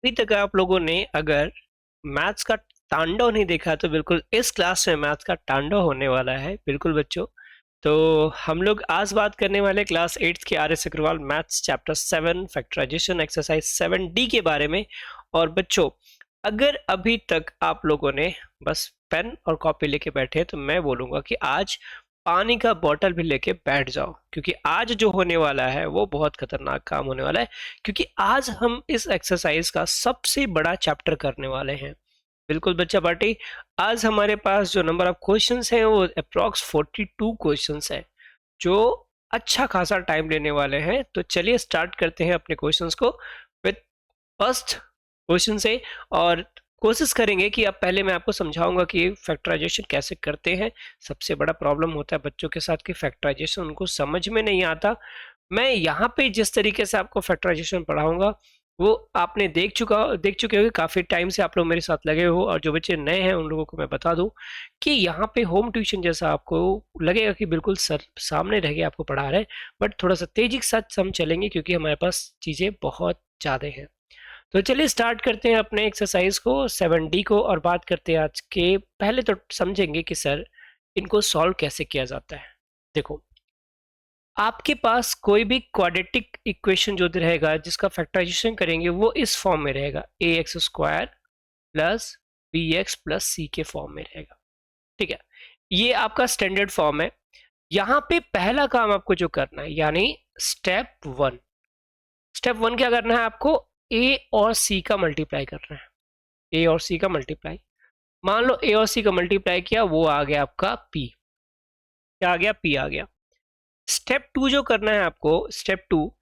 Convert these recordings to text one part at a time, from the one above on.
अभी तक आप लोगों ने अगर मैथ्स का तांडव नहीं देखा तो बिल्कुल इस क्लास में मैथ्स का तांडव होने वाला है बिल्कुल बच्चों। तो हम लोग आज बात करने वाले क्लास 8 के R S Agarwal maths chapter 7 factorisation exercise 7D के बारे में। और बच्चों, अगर अभी तक आप लोगों ने बस पेन और कॉपी लेके बैठे तो मैं बोलूंगा कि आज पानी का बोतल भी लेके बैठ जाओ, क्योंकि आज जो होने वाला है वो बहुत खतरनाक काम होने वाला है। क्योंकि आज हम इस एक्सरसाइज का सबसे बड़ा चैप्टर करने वाले हैं। बिल्कुल बच्चा पार्टी, आज हमारे पास जो नंबर ऑफ क्वेश्चंस हैं वो अप्रॉक्स 42 क्वेश्चंस हैं, जो अच्छा खासा टाइम लेने वाले हैं। तो चलिए स्टार्ट करते हैं अपने क्वेश्चंस को विद फर्स्ट क्वेश्चन से। और कोशिश करेंगे कि अब पहले मैं आपको समझाऊंगा कि फैक्टराइजेशन कैसे करते हैं। सबसे बड़ा प्रॉब्लम होता है बच्चों के साथ कि फैक्टराइजेशन उनको समझ में नहीं आता। मैं यहाँ पे जिस तरीके से आपको फैक्टराइजेशन पढ़ाऊंगा वो आपने देख चुके होंगे, काफी टाइम से आप लोग मेरे साथ लगे हो। और जो बच्चे नए हैं उन लोगों को मैं बता दूं कि यहाँ पे होम ट्यूशन जैसा आपको लगेगा कि बिल्कुल सर सामने रह के आपको पढ़ा रहे हैं, बट थोड़ा सा तेजी के साथ हम चलेंगे क्योंकि हमारे पास चीजें बहुत ज्यादा हैं। तो चलिए स्टार्ट करते हैं अपने एक्सरसाइज को 7D को और बात करते हैं आज के। पहले तो समझेंगे कि सर इनको सॉल्व कैसे किया जाता है। देखो, आपके पास कोई भी क्वाड्रेटिक इक्वेशन जो रहेगा जिसका फैक्टराइजेशन करेंगे वो इस फॉर्म में रहेगा, ax² plus bx plus c के फॉर्म में रहेगा। ठीक है, ये आपका स्टैंडर्ड फॉर्म है। यहाँ पे पहला काम आपको जो करना है यानी स्टेप वन क्या करना है, आपको a और c का मल्टीप्लाई करना है। a और c का मल्टीप्लाई, मान लो a और c का मल्टीप्लाई किया, वो आ गया आपका p। क्या आ गया? p आ गया। स्टेप टू जो करना है आपको, स्टेप टू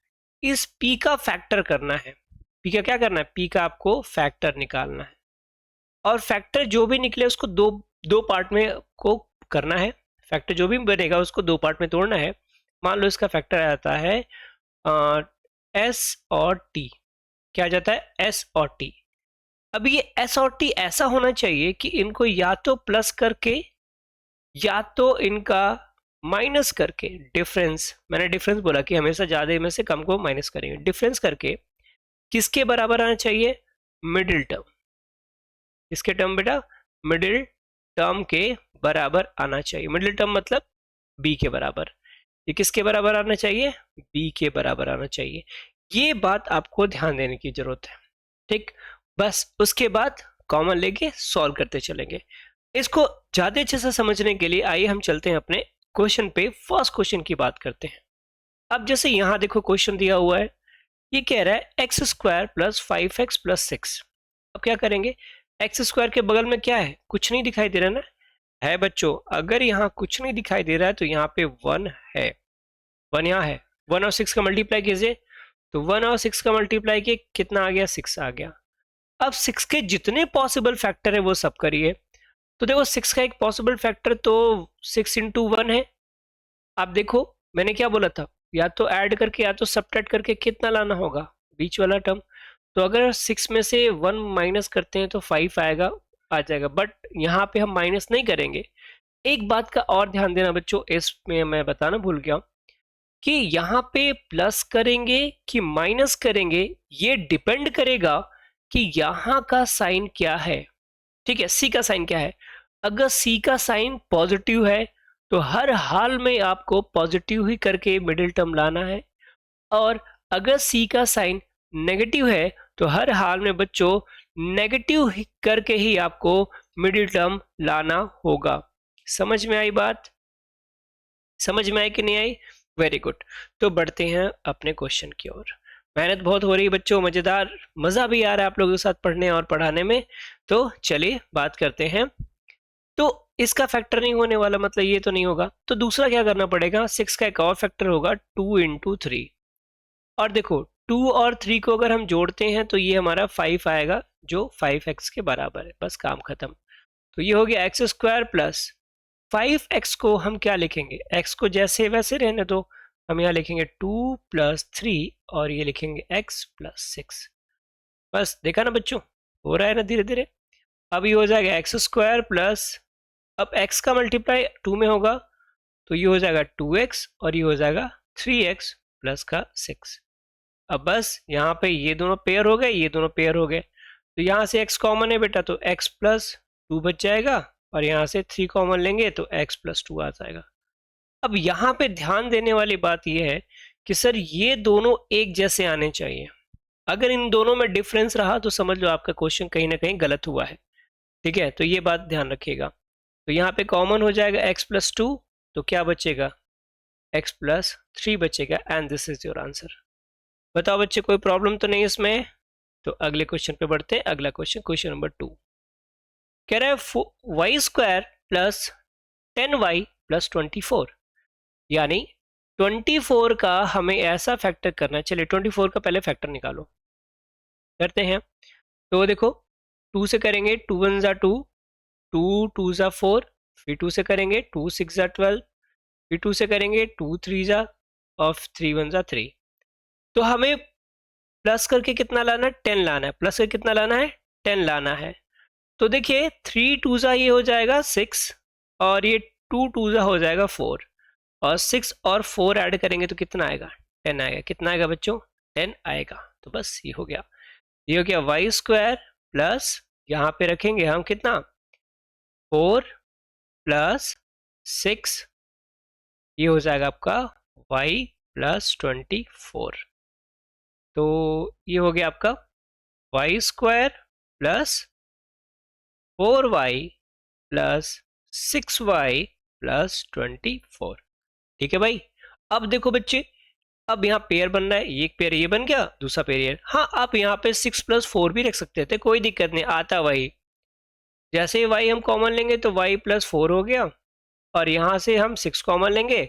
इस p का फैक्टर करना है। p का क्या करना है? p का आपको फैक्टर निकालना है। और फैक्टर जो भी निकले उसको दो दो पार्ट में को करना है। फैक्टर जो भी बनेगा उसको दो पार्ट में तोड़ना है। मान लो इसका फैक्टर आ जाता है s और t। क्या आ जाता है? s और t। अब ये s और t ऐसा होना चाहिए कि इनको या तो प्लस करके या तो इनका माइनस करके, डिफरेंस, मैंने डिफरेंस बोला कि हमेशा ज्यादा में से कम को माइनस करेंगे, डिफरेंस करके किसके बराबर आना चाहिए? Middle term. किसके टर्म बेटा? मिडिल टर्म के बराबर आना चाहिए। मिडिल टर्म मतलब b के बराबर। ये किसके बराबर आना चाहिए? b के बराबर आना चाहिए। ये बात आपको ध्यान देने की जरूरत है। ठीक, बस उसके बाद कॉमन लेके सॉल्व करते चलेंगे। इसको ज्यादा अच्छे से समझने के लिए आइए हम चलते हैं अपने क्वेश्चन पे। फर्स्ट क्वेश्चन की बात करते हैं। अब जैसे यहां देखो क्वेश्चन दिया हुआ है, ये कह रहा है x² प्लस 5x प्लस 6। अब क्या करेंगे? x² के बगल में क्या है? कुछ नहीं दिखाई दे रहा ना? है बच्चों, अगर यहाँ कुछ नहीं दिखाई दे रहा है तो यहाँ पे 1 है। 1 यहाँ है। 1 और 6 का मल्टीप्लाई कीजिए, तो 1 और 6 का मल्टीप्लाई किए, कितना आ गया? 6 आ गया। अब 6 के जितने पॉसिबल फैक्टर है वो सब करिए। तो देखो 6 का एक पॉसिबल फैक्टर तो 6 इंटू 1 है। आप देखो मैंने क्या बोला था, या तो ऐड करके या तो सब्ट्रैक्ट करके कितना लाना होगा? बीच वाला टर्म। तो अगर 6 में से 1 माइनस करते हैं तो 5 आएगा, आ जाएगा। बट यहाँ पे हम माइनस नहीं करेंगे। एक बात का और ध्यान देना बच्चों, इसमें मैं बताना भूल गया कि यहाँ पे प्लस करेंगे कि माइनस करेंगे ये डिपेंड करेगा कि यहाँ का साइन क्या है। ठीक है, सी का साइन क्या है? अगर सी का साइन पॉजिटिव है तो हर हाल में आपको पॉजिटिव ही करके मिडिल टर्म लाना है। और अगर सी का साइन नेगेटिव है तो हर हाल में बच्चों नेगेटिव करके ही आपको मिडिल टर्म लाना होगा। समझ में आई बात? समझ में आई कि नहीं आई? Very good. तो बढ़ते हैं अपने क्वेश्चन की ओर। मेहनत बहुत हो रही है बच्चों, मजेदार, मजा भी आ रहा है आप लोगों के साथ पढ़ने और पढ़ाने में। तो चलिए बात करते हैं। तो इसका फैक्टर नहीं होने वाला, मतलब ये तो नहीं होगा, तो दूसरा क्या करना पड़ेगा? 6 का एक और फैक्टर होगा 2 इंटू 3। और देखो 2 और 3 को अगर हम जोड़ते हैं तो ये हमारा 5 आएगा, जो 5x के बराबर है। बस काम खत्म। तो ये हो गया x² प्लस 5x को हम क्या लिखेंगे? x को जैसे वैसे रहने दो, हम यहाँ लिखेंगे 2 प्लस 3 और ये लिखेंगे x प्लस 6। बस देखा ना बच्चों, हो रहा है ना धीरे धीरे। अब ये हो जाएगा x² प्लस, अब x का मल्टीप्लाई 2 में होगा तो ये हो जाएगा 2x और ये हो जाएगा 3x प्लस का 6। अब बस यहाँ पे ये दोनों पेयर हो गए, ये दोनों पेयर हो गए, तो यहाँ से x कॉमन है बेटा, तो x प्लस 2 बच जाएगा, और यहाँ से 3 कॉमन लेंगे तो x प्लस 2 आ जाएगा। अब यहाँ पे ध्यान देने वाली बात यह है कि सर ये दोनों एक जैसे आने चाहिए। अगर इन दोनों में डिफरेंस रहा तो समझ लो आपका क्वेश्चन कहीं ना कहीं गलत हुआ है। ठीक है, तो ये बात ध्यान रखिएगा। तो यहाँ पे कॉमन हो जाएगा x प्लस 2, तो क्या बचेगा, x प्लस 3 बचेगा, and this is your answer. बताओ बच्चे, कोई प्रॉब्लम तो नहीं इसमें? तो अगले क्वेश्चन पे बढ़ते हैं। अगला क्वेश्चन, क्वेश्चन नंबर 2 कह रहा है Y square plus 10y plus 24, यानी 24 का हमें ऐसा फैक्टर करना है। चलिए 24 का पहले फैक्टर निकालो, करते हैं। तो देखो 2 से करेंगे, 2 1 जा 2, 2 2 जा 4, फिर 2 से करेंगे 2 6 जा 12, फिर 2 से करेंगे 2 3 जा, और 3 1 जा 3। तो हमें प्लस करके कितना लाना है, 10 लाना है। प्लस करके कितना लाना है, 10 लाना है। तो देखिए 3 2 जा ये हो जाएगा 6, और ये 2 2 जा हो जाएगा 4, और 6 और 4 ऐड करेंगे तो कितना आएगा, 10 आएगा। कितना आएगा बच्चों, 10 आएगा। तो बस ये हो गया, ये हो गया वाई स्क्वायर प्लस, यहाँ पे रखेंगे हम कितना, 4 प्लस 6, ये हो जाएगा आपका y प्लस 24। तो ये हो गया आपका y square plus 4y plus 6y plus 24। ठीक है भाई। अब देखो बच्चे, अब यहाँ पेयर बन रहा है, एक पेयर ये बन गया, दूसरा पेयर ये। हाँ, आप यहाँ पे 6 प्लस 4 भी रख सकते थे, कोई दिक्कत नहीं, आता वही। जैसे ही y हम कॉमन लेंगे तो y प्लस 4 हो गया, और यहाँ से हम 6 कॉमन लेंगे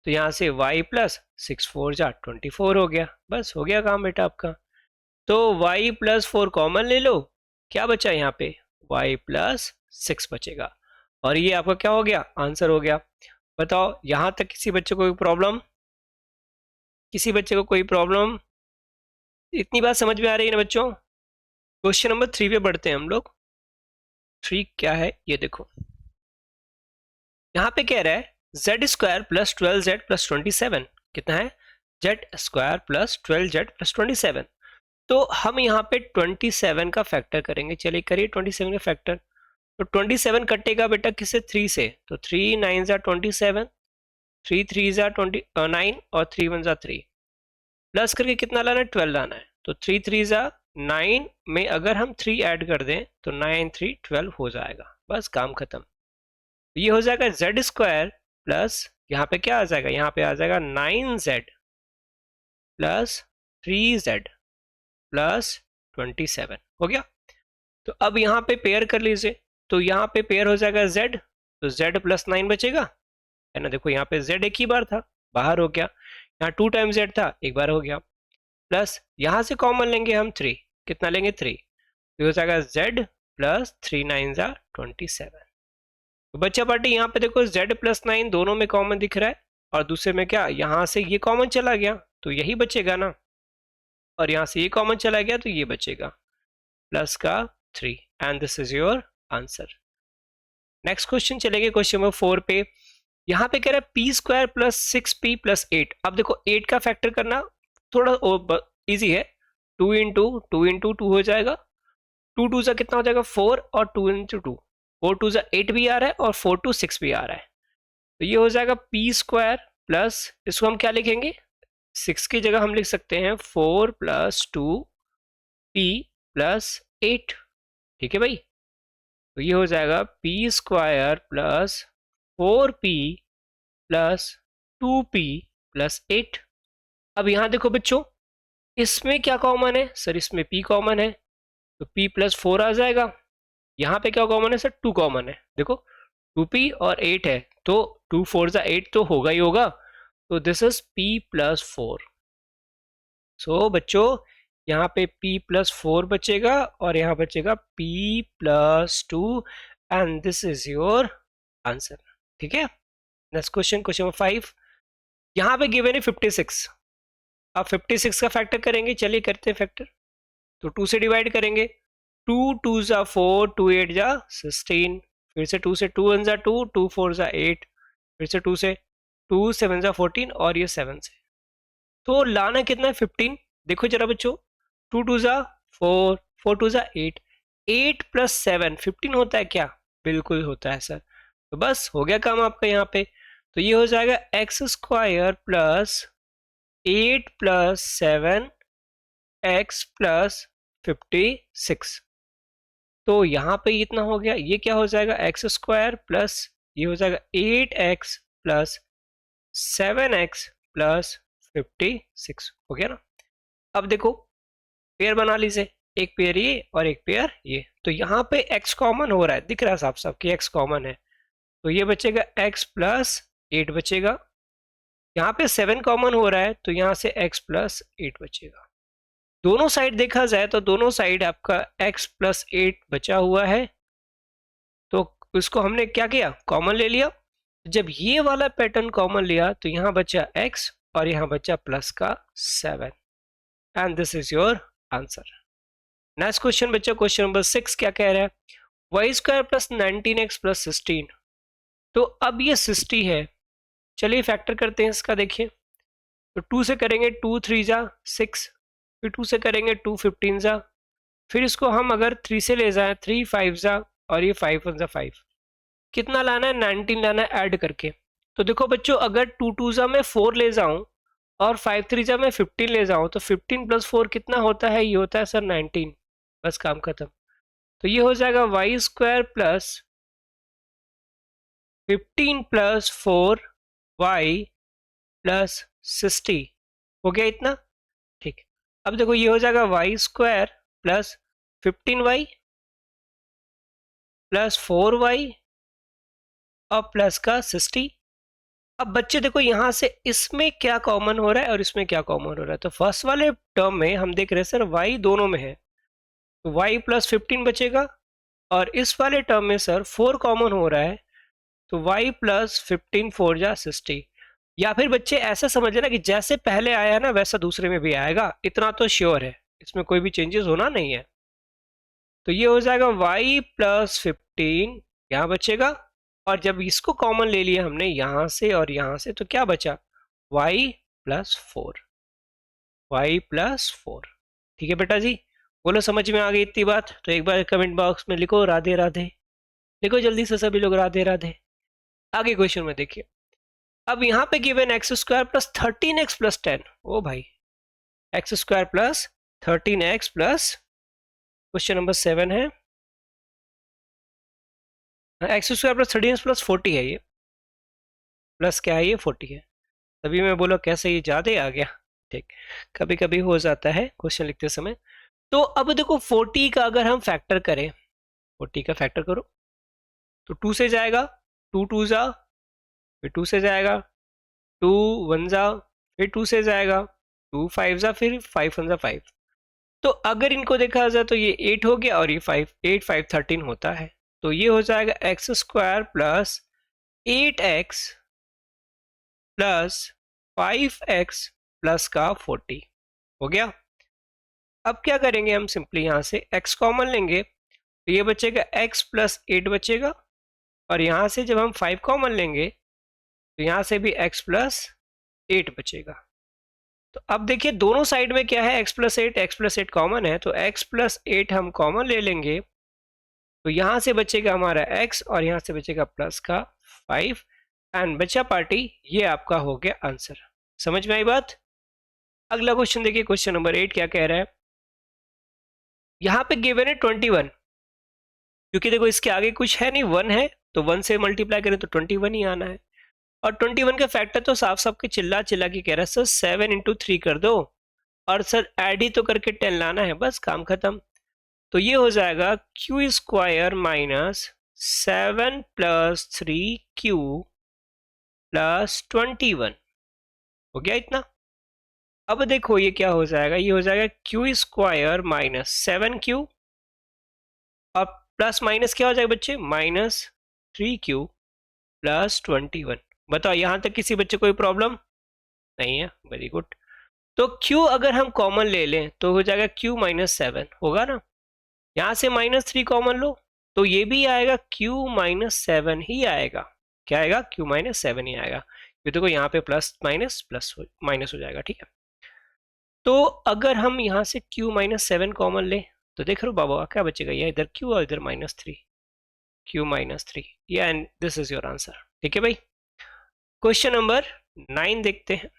तो यहाँ से y प्लस 6 4 जा 24 हो गया। बस हो गया काम बेटा आपका। तो y प्लस 4 कॉमन ले लो, क्या बचा यहाँ पे, y प्लस 6 बचेगा, और ये आपका क्या हो गया, आंसर हो गया। बताओ यहाँ तक किसी बच्चे को कोई प्रॉब्लम, किसी बच्चे को कोई प्रॉब्लम? इतनी बात समझ में आ रही है ना बच्चों? क्वेश्चन नंबर 3 पे बढ़ते हैं हम लोग। 3 क्या है ये देखो, यहाँ पे कह रहा है Z square plus 12z plus 27, कितना है, Z square plus 12z plus 27। तो हम यहाँ पे 27 का फैक्टर करेंगे। चलिए करिए 27 का फैक्टर। तो 27 कटेगा बेटा किससे, 3 से, तो 3 9 जा 27, 3 3 जा 9, और 3 1 जा 3, प्लस करके कितना लाना है, 12 लाना है। तो 3 3 जा 9 में अगर हम 3 ऐड कर दें तो 9 3 12 हो जाएगा, बस काम खत्म। ये हो जाएगा जेड स्क्वायर प्लस, यहाँ पे क्या आ जाएगा, यहाँ पे आ जाएगा 9z प्लस 3z प्लस 27, हो गया। तो अब यहाँ पे पेयर कर लीजिए, तो यहाँ पे पेयर हो जाएगा z, तो z प्लस 9 बचेगा, है ना। देखो यहाँ पे z एक ही बार था, बाहर हो गया, यहाँ 2 टाइम z था, एक बार हो गया, प्लस यहाँ से कॉमन लेंगे हम 3, कितना लेंगे 3, तो हो जाएगा z प्लस 3 9 जा 27। तो बच्चा पार्टी यहाँ पे देखो z प्लस 9 दोनों में कॉमन दिख रहा है, और दूसरे में क्या, यहाँ से ये कॉमन चला गया तो यही बचेगा ना, और यहाँ से ये कॉमन चला गया तो ये बचेगा, प्लस का 3, and this is your answer. Next question चलेंगे क्वेश्चन नंबर 4 पे। यहाँ पे कह रहा है P square plus 6p plus 8। अब देखो 8 का फैक्टर करना थोड़ा इजी है, 2 इंटू 2 हो जाएगा, 2 2 से कितना हो जाएगा 4, और 2 इंटू 2, 4 2 से 8 भी आ रहा है, और 4 2 6 भी आ रहा है। तो ये हो जाएगा पी स्क्वायर प्लस, इसको हम क्या लिखेंगे, 6 की जगह हम लिख सकते हैं 4 प्लस 2 पी प्लस 8। ठीक है भाई। तो ये हो जाएगा P square plus 4p plus 2p plus 8। अब यहाँ देखो बच्चों, इसमें क्या कॉमन है सर, इसमें p कॉमन है, तो p प्लस 4 आ जाएगा। यहाँ पे क्या कॉमन है सर, 2 कॉमन है। देखो 2p और 8 है, तो 2 4 जा 8 तो होगा ही होगा, तो दिस इज p प्लस 4। सो बच्चों यहाँ पे p प्लस 4 बचेगा, और यहाँ बचेगा p plus 2, and this is your answer. ठीक है। Next question, question number 5। यहाँ पे गिवन है 56। अब 56 का फैक्टर करेंगे, चलिए करते हैं फैक्टर। तो 2 से डिवाइड करेंगे, 2 2 जा 4, 2 8 जा 16, फिर से 2 से 2 1 जा 2, 2 4 जा 8, फिर से 2 से 2 7 जा 14, और ये 7 से। तो लाना कितना है 15, देखो जरा बच्चों, 2 2 जा 4, 4 2 जा 8, 8 प्लस 7 15 होता है क्या? बिल्कुल होता है सर। तो बस हो गया काम आपका यहाँ पे। तो ये हो जाएगा x square plus 8 plus 7 x plus 56। तो यहाँ पे इतना हो गया, ये क्या हो जाएगा एक्स स्क्वायर प्लस ये हो जाएगा 8x प्लस 7x प्लस 56 हो गया ना। अब देखो पेयर बना लीजिए, एक पेयर ये और एक पेयर ये। तो यहाँ पे x कॉमन हो रहा है, दिख रहा है साफ साफ कि x कॉमन है। तो ये बचेगा x प्लस 8 बचेगा, यहाँ पे 7 कॉमन हो रहा है तो यहाँ से x प्लस 8 बचेगा। दोनों साइड देखा जाए तो दोनों साइड आपका x प्लस 8 बचा हुआ है, तो उसको हमने क्या किया कॉमन ले लिया। जब ये वाला पैटर्न कॉमन लिया तो यहाँ बचा x और यहाँ बचा प्लस का 7 and this is your answer. Next question बच्चा, क्वेश्चन नंबर 6 क्या कह रहा है, Y square plus 19x plus 16। तो अब ये 60 है, चलिए फैक्टर करते हैं इसका। देखिए तो 2 से करेंगे 2 3 जा 6, फिर 2 से करेंगे 2 15 जा, फिर इसको हम अगर 3 से ले जाएं 3 5 जा और ये 5 1 जा 5, कितना लाना है 19 लाना है ऐड करके। तो देखो बच्चों अगर 2 2 जा मैं 4 ले जाऊं और 5 3 जा मैं 15 ले जाऊं तो 15 प्लस 4 कितना होता है, ये होता है सर 19। बस काम खत्म। तो ये हो जाएगा y square plus 15 plus 4 y plus 60 हो गया इतना, ठीक। अब देखो ये हो जाएगा y square plus 15y plus 4y और प्लस का 60। अब बच्चे देखो यहां से इसमें क्या कॉमन हो रहा है और इसमें क्या कॉमन हो रहा है। तो फर्स्ट वाले टर्म में हम देख रहे हैं सर y दोनों में है, तो y प्लस 15 बचेगा, और इस वाले टर्म में सर 4 कॉमन हो रहा है, तो y प्लस 15 4 जा 60। या फिर बच्चे ऐसा समझ ना कि जैसे पहले आया है ना वैसा दूसरे में भी आएगा, इतना तो श्योर है, इसमें कोई भी चेंजेस होना नहीं है। तो ये हो जाएगा y प्लस 15 यहाँ बचेगा, और जब इसको कॉमन ले लिया हमने यहाँ से और यहाँ से तो क्या बचा y प्लस 4, y प्लस 4। ठीक है बेटा जी, बोलो समझ में आ गई इतनी बात? तो एक बार कमेंट बॉक्स में लिखो राधे राधे, लिखो जल्दी से सभी लोग राधे राधे। आगे क्वेश्चन में देखिए, अब यहाँ पे given x square plus 13x plus 10। ओ भाई x square plus 13x plus, question number 7 है, x square plus 13x plus 40 है, ये प्लस क्या है ये 40 है। तभी मैं बोला कैसे ये ज्यादा आ गया, ठीक कभी कभी हो जाता है क्वेश्चन लिखते समय। तो अब देखो 40 का अगर हम फैक्टर करें, 40 का फैक्टर करो तो 2 से जाएगा, 2 2 जा, फिर 2 से जाएगा, 2 1 जा, फिर 2 से जाएगा, 2 5 जा, फिर 5 1 जा 5। तो अगर इनको देखा जाए तो ये 8 हो गया और ये 5, 8 5 13 होता है। तो ये हो जाएगा x square plus 8x plus 5x plus का 40 हो गया। अब क्या करेंगे हम, सिंपली यहाँ से x कॉमन लेंगे तो ये बचेगा x प्लस 8 बचेगा, और यहाँ से जब हम 5 कॉमन लेंगे तो यहाँ से भी x प्लस 8 बचेगा। तो अब देखिए दोनों साइड में क्या है x प्लस 8 कॉमन है, तो x प्लस 8 हम कॉमन ले लेंगे, तो यहाँ से बचेगा हमारा x और यहाँ से बचेगा प्लस का 5 एंड बचा पार्टी ये आपका हो गया आंसर। समझ में आई बात? अगला क्वेश्चन देखिए, क्वेश्चन नंबर 8 क्या कह रहा है, यहाँ पे गिवन है 21, क्योंकि देखो इसके आगे कुछ है नहीं, 1 है तो 1 से मल्टीप्लाई करें तो 21 ही आना है, और 21 का फैक्टर तो साफ साफ के चिल्ला चिल्ला के कह रहा है सर 7 इंटू 3 कर दो, और सर ऐड ही तो करके 10 लाना है, बस काम खत्म। तो ये हो जाएगा Q square minus 7 plus 3q plus 21 हो गया इतना। अब देखो ये क्या हो जाएगा, ये हो जाएगा क्यू स्क्वायर माइनस 7q और प्लस माइनस क्या हो जाएगा बच्चे, माइनस 3q प्लस 21। बताओ यहाँ तक किसी बच्चे कोई प्रॉब्लम नहीं है? Very good. तो q अगर हम कॉमन ले लें तो हो जाएगा q माइनस 7 होगा ना, यहाँ से माइनस 3 कॉमन लो तो ये भी आएगा q माइनस 7 ही आएगा। क्या आएगा, q माइनस 7 ही आएगा। ये देखो यहाँ पे प्लस माइनस प्लस माइनस हो जाएगा, ठीक है। तो अगर हम यहाँ से q माइनस 7 कॉमन ले तो देख लो बाबा क्या बचेगा, ये इधर q और इधर -3, q -3, या and this is your answer. ठीक है भाई। क्वेश्चन नंबर 9 देखते हैं।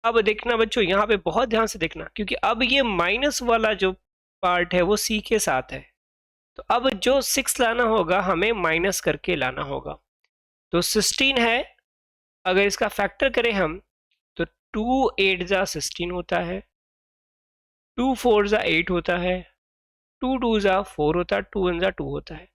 अब देखना बच्चों, यहाँ पे बहुत ध्यान से देखना, क्योंकि अब ये माइनस वाला जो पार्ट है वो c के साथ है। तो अब जो 6 लाना होगा हमें माइनस करके लाना होगा। तो 16 है, अगर इसका फैक्टर करें हम तो 2 8 जा 16 होता है, 2 4 जा 8 होता है, 2 2 जा 4 होता है, 2 1 जा 2 होता है।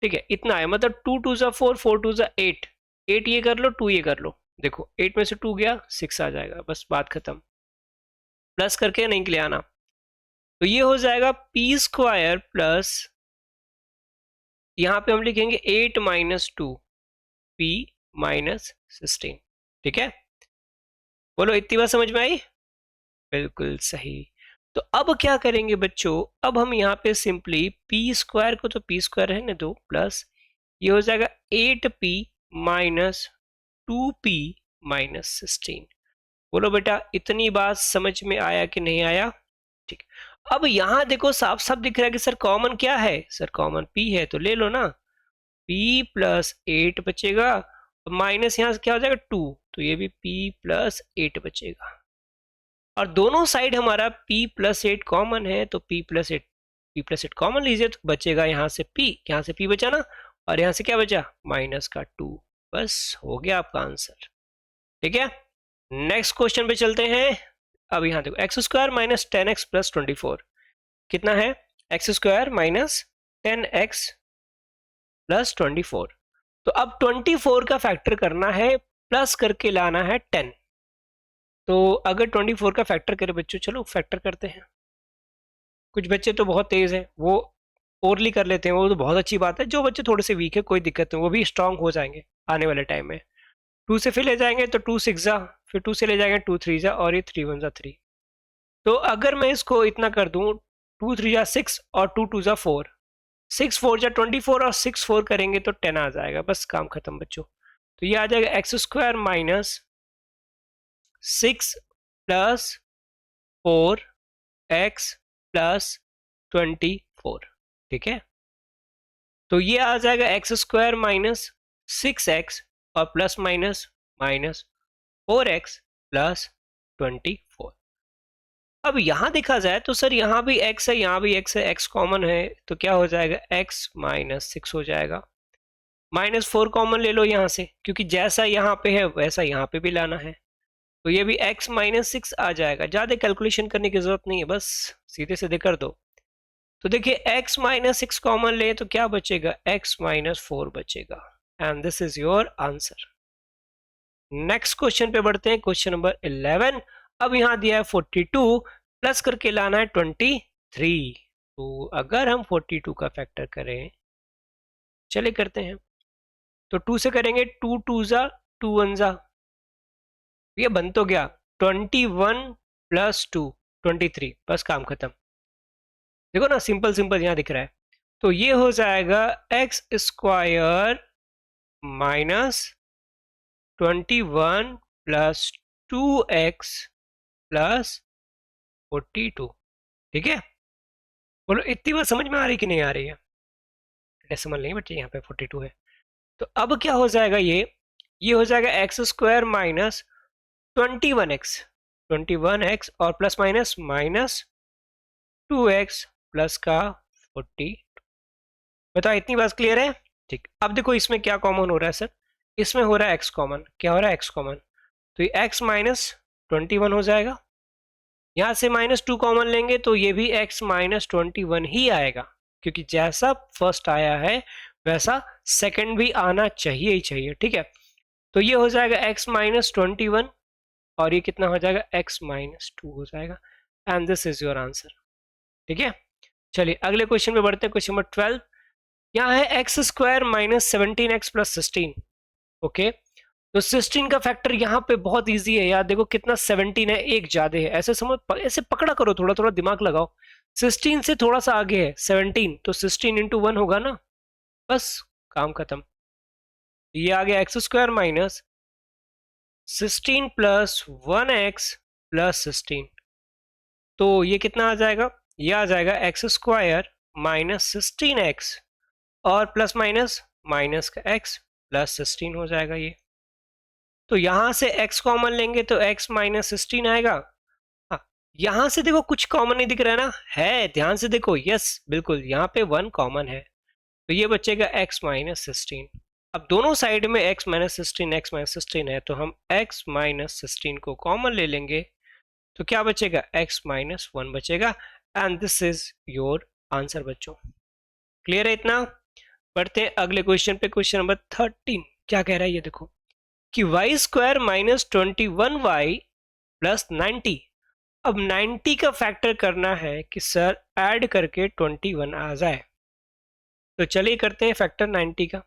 ठीक है, इतना है, मतलब 2 2 जा 4, 4 2 जा 8, 8 ये कर लो, 2 ये कर लो, देखो 8 में से 2 गया 6 आ जाएगा, बस बात खत्म। प्लस करके नहीं के लिए आना, तो ये हो जाएगा पी स्क्वायर प्लस, यहाँ पे हम लिखेंगे 8 माइनस 2 पी माइनस 16। ठीक है, बोलो इतनी बात समझ में आई? बिल्कुल सही। तो अब क्या करेंगे बच्चों, अब हम यहाँ पे सिंपली पी स्क्वायर को तो पी स्क्वायर रहने दो, प्लस ये हो जाएगा 8p माइनस 2p माइनस 16। बोलो बेटा इतनी बात समझ में आया कि नहीं आया? ठीक। अब यहाँ देखो साफ साफ दिख रहा है कि सर कॉमन क्या है, सर कॉमन p है, तो ले लो ना, p प्लस 8 बचेगा, माइनस यहाँ से क्या हो जाएगा 2, तो ये भी p प्लस 8 बचेगा, और दोनों साइड हमारा p प्लस 8 कॉमन है, तो p प्लस 8 कॉमन लीजिए, तो बचेगा यहाँ से p, यहाँ से p बचा ना, और यहाँ से क्या बचा माइनस का 2, बस हो गया आपका आंसर। ठीक है, नेक्स्ट क्वेश्चन पे चलते हैं। अब यहाँ देखो x square minus 10x plus 24 कितना है, x square minus 10x plus 24। तो अब 24 का फैक्टर करना है, प्लस करके लाना है 10। तो अगर 24 का फैक्टर करें बच्चों, चलो फैक्टर करते हैं। कुछ बच्चे तो बहुत तेज हैं, वो ओरली कर लेते हैं, वो तो बहुत अच्छी बात है। जो बच्चे थोड़े से वीक है कोई दिक्कत नहीं, वो भी स्ट्रांग हो जाएंगे आने वाले टाइम में। 2 से फिर ले जाएंगे तो 2 6 जा, फिर 2 से ले जाएंगे 2 3 जा, और ये 3 1 जा 3। तो अगर मैं इसको इतना कर दूं, 2 3 जा 6 और 2 2 जा 4, 6 4 जा 24 और 6 4 करेंगे तो 10 आ जाएगा, बस काम खत्म बच्चों। तो ये आ जाएगा x square minus 6 plus 4x plus 24। ठीक है, तो ये आ जाएगा एक्स स्क्वायर माइनस 6x और plus minus minus 4x plus 24। अब यहां देखा जाए तो सर यहां भी x है, यहां भी x है, x कॉमन है, तो क्या हो जाएगा x माइनस 6 हो जाएगा। माइनस 4 कॉमन ले लो यहां से, क्योंकि जैसा यहां पे है वैसा यहां पे भी लाना है, तो ये भी x माइनस 6 आ जाएगा। ज्यादा कैलकुलेशन करने की जरूरत नहीं है, बस सीधे सीधे कर दो। तो देखिए x माइनस 6 कॉमन ले तो क्या बचेगा, x माइनस 4 बचेगा, and this is your answer. Next question पे बढ़ते हैं, क्वेश्चन नंबर 11। अब यहां दिया है 42, प्लस करके लाना है 23। तो अगर हम 42 का फैक्टर करें, चले करते हैं, तो 2 से करेंगे, 2 2 जा 2 1 जा, ये बन तो गया 21 प्लस 2 23, बस काम खत्म। देखो ना सिंपल सिंपल यहां दिख रहा है, तो ये हो जाएगा x square minus 21 plus 2x plus 42। ठीक है, बोलो इतनी बात समझ में आ रही कि नहीं आ रही है? डेसिमल नहीं बच्चे, यहाँ पे 42 है। तो अब क्या हो जाएगा, ये हो जाएगा एक्स स्क्वायर माइनस 21x और plus minus minus 2x plus का 40। बताओ इतनी बात क्लियर है? ठीक, अब देखो इसमें क्या कॉमन हो रहा है सर, इसमें हो रहा है x कॉमन। क्या हो रहा है, x कॉमन, तो ये x माइनस 21 हो जाएगा। यहाँ से माइनस 2 कॉमन लेंगे तो ये भी x माइनस 21 ही आएगा, क्योंकि जैसा फर्स्ट आया है वैसा सेकंड भी आना चाहिए ही चाहिए। ठीक है, तो ये हो जाएगा x माइनस 21 और ये कितना हो जाएगा, x माइनस 2 हो जाएगा, and this is your answer. ठीक है, चलिए अगले क्वेश्चन पे बढ़ते हैं, क्वेश्चन नंबर 12। यहाँ है x square minus 17x plus 16। Okay, तो 16 का फैक्टर यहाँ पे बहुत इजी है यार, देखो कितना 17 है, एक ज्यादा है, ऐसे समझ, ऐसे पकड़ा करो, थोड़ा थोड़ा दिमाग लगाओ। 16 से थोड़ा सा आगे है 17, तो 16 इंटू 1 होगा ना, बस काम खत्म। ये आ गया x square minus 16 plus 1x plus 16। तो ये कितना आ जाएगा, ये आ जाएगा एक्स स्क्वायर माइनस 16x और प्लस माइनस माइनस का x प्लस 16 हो जाएगा ये। तो यहां से x कॉमन लेंगे तो x माइनस 16 आएगा। हाँ, यहां से देखो कुछ कॉमन नहीं दिख रहा है ना, है, ध्यान से देखो, यस बिल्कुल यहाँ पे 1 कॉमन है, तो ये बचेगा x माइनस 16। अब दोनों साइड में x माइनस 16 x माइनस 16 है, तो हम x माइनस 16 को कॉमन ले लेंगे, तो क्या बचेगा, x माइनस 1 बचेगा। And this is your answer बच्चों। क्लियर है इतना? बढ़ते हैं अगले क्वेश्चन पे, क्वेश्चन नंबर 13। क्या कह रहा है ये देखो कि Y square minus 21y plus 90। अब 90 का फैक्टर करना है कि सर ऐड करके 21 आ जाए, तो चलिए करते हैं फैक्टर 90 का।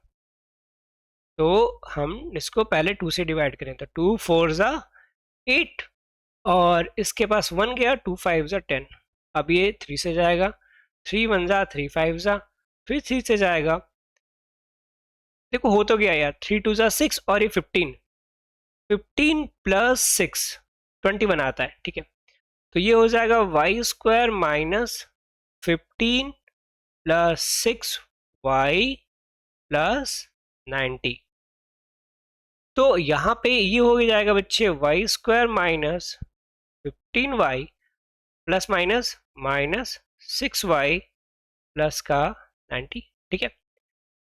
तो हम इसको पहले 2 से डिवाइड करें, तो 2 4 ज़ा 8 और इसके पास 1 गया, 2 5 ज़ा 10। अब ये 3 से जाएगा, 3 1 ज़ा 3 5 ज़ा, फिर 3 से जाएगा, देखो हो तो गया यार, 3 2 ज़ा 6 और ये 15, 15 प्लस 6 21 आता है, ठीक है। तो ये हो जाएगा y square minus 15 plus 6y plus 90। तो यहाँ पे ये हो जाएगा बच्चे y square minus 15y plus minus minus 6y plus का 90, ठीक है।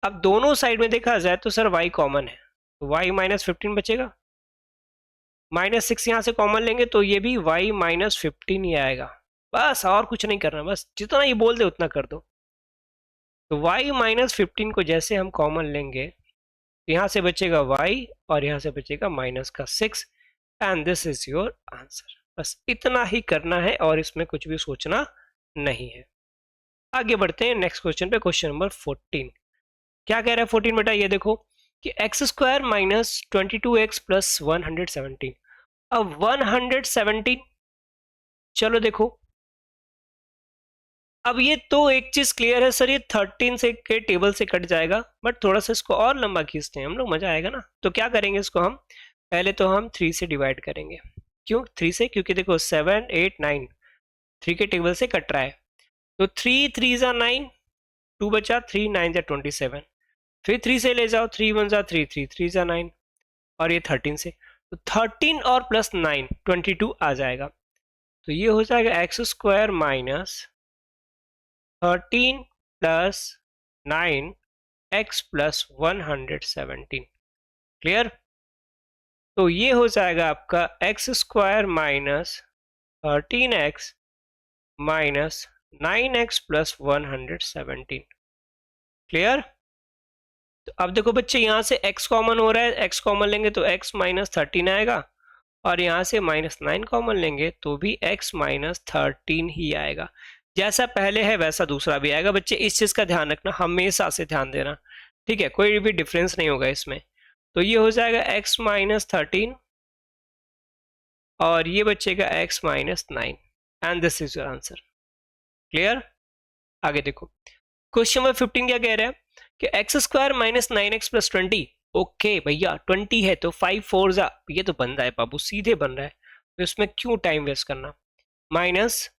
अब दोनों साइड में देखा जाए तो सर y कॉमन है, तो y माइनस 15 बचेगा, माइनस 6 यहाँ से कॉमन लेंगे तो ये भी y माइनस 15 ही आएगा। बस और कुछ नहीं करना, बस जितना ये बोल दे उतना कर दो। तो y माइनस 15 को जैसे हम कॉमन लेंगे तो यहाँ से बचेगा y और यहाँ से बचेगा माइनस का 6 and this is your answer. बस इतना ही करना है और इसमें कुछ भी सोचना नहीं है। आगे बढ़ते हैं नेक्स्ट क्वेश्चन पे, क्वेश्चन नंबर 14। क्या कह रहा है 14 बेटा, ये देखो कि x square minus 22x plus 117। अब 117, चलो देखो, अब ये तो एक चीज क्लियर है सर, ये 13 से के टेबल से कट जाएगा, बट थोड़ा सा इसको और लंबा खींचते हैं हम लोग, मजा आएगा ना। तो क्या करेंगे इसको हम, पहले तो हम 3 से डिवाइड करेंगे। क्यों 3 से? क्योंकि देखो 7 8 9 3 के टेबल से कट रहा है, तो 3 3 ज़ा 9, 2 बचा, 3 9 ज़ा 27, फिर 3 से ले जाओ, 3 1 ज़ा 3 3 3 ज़ा 9 और ये 13 से, तो 13 और प्लस 9 22 आ जाएगा। तो ये हो जाएगा x square minus 13 plus 9 x plus 117। Clear? तो ये हो जाएगा आपका x square minus 13x minus 9x plus 117। Clear? तो अब देखो बच्चे, यहाँ से x कॉमन हो रहा है, x कॉमन लेंगे तो x माइनस 13 आएगा और यहाँ से माइनस 9 कॉमन लेंगे तो भी x माइनस 13 ही आएगा। जैसा पहले है वैसा दूसरा भी आएगा। बच्चे इस चीज का ध्यान रखना, हमेशा से ध्यान देना, ठीक है, कोई भी डिफरेंस नहीं होगा इसमें। तो ये हो जाएगा x माइनस 13 और ये बचेगा x minus 9 and this is your answer. Clear? आगे देखो क्वेश्चन नंबर 15 क्या कह रहा है कि x square minus 9x plus 20। Okay भैया 20 है तो 5 4 जा, ये तो बन रहा है बाबू, सीधे बन रहा है, तो इसमें क्यों टाइम वेस्ट करना। माइनस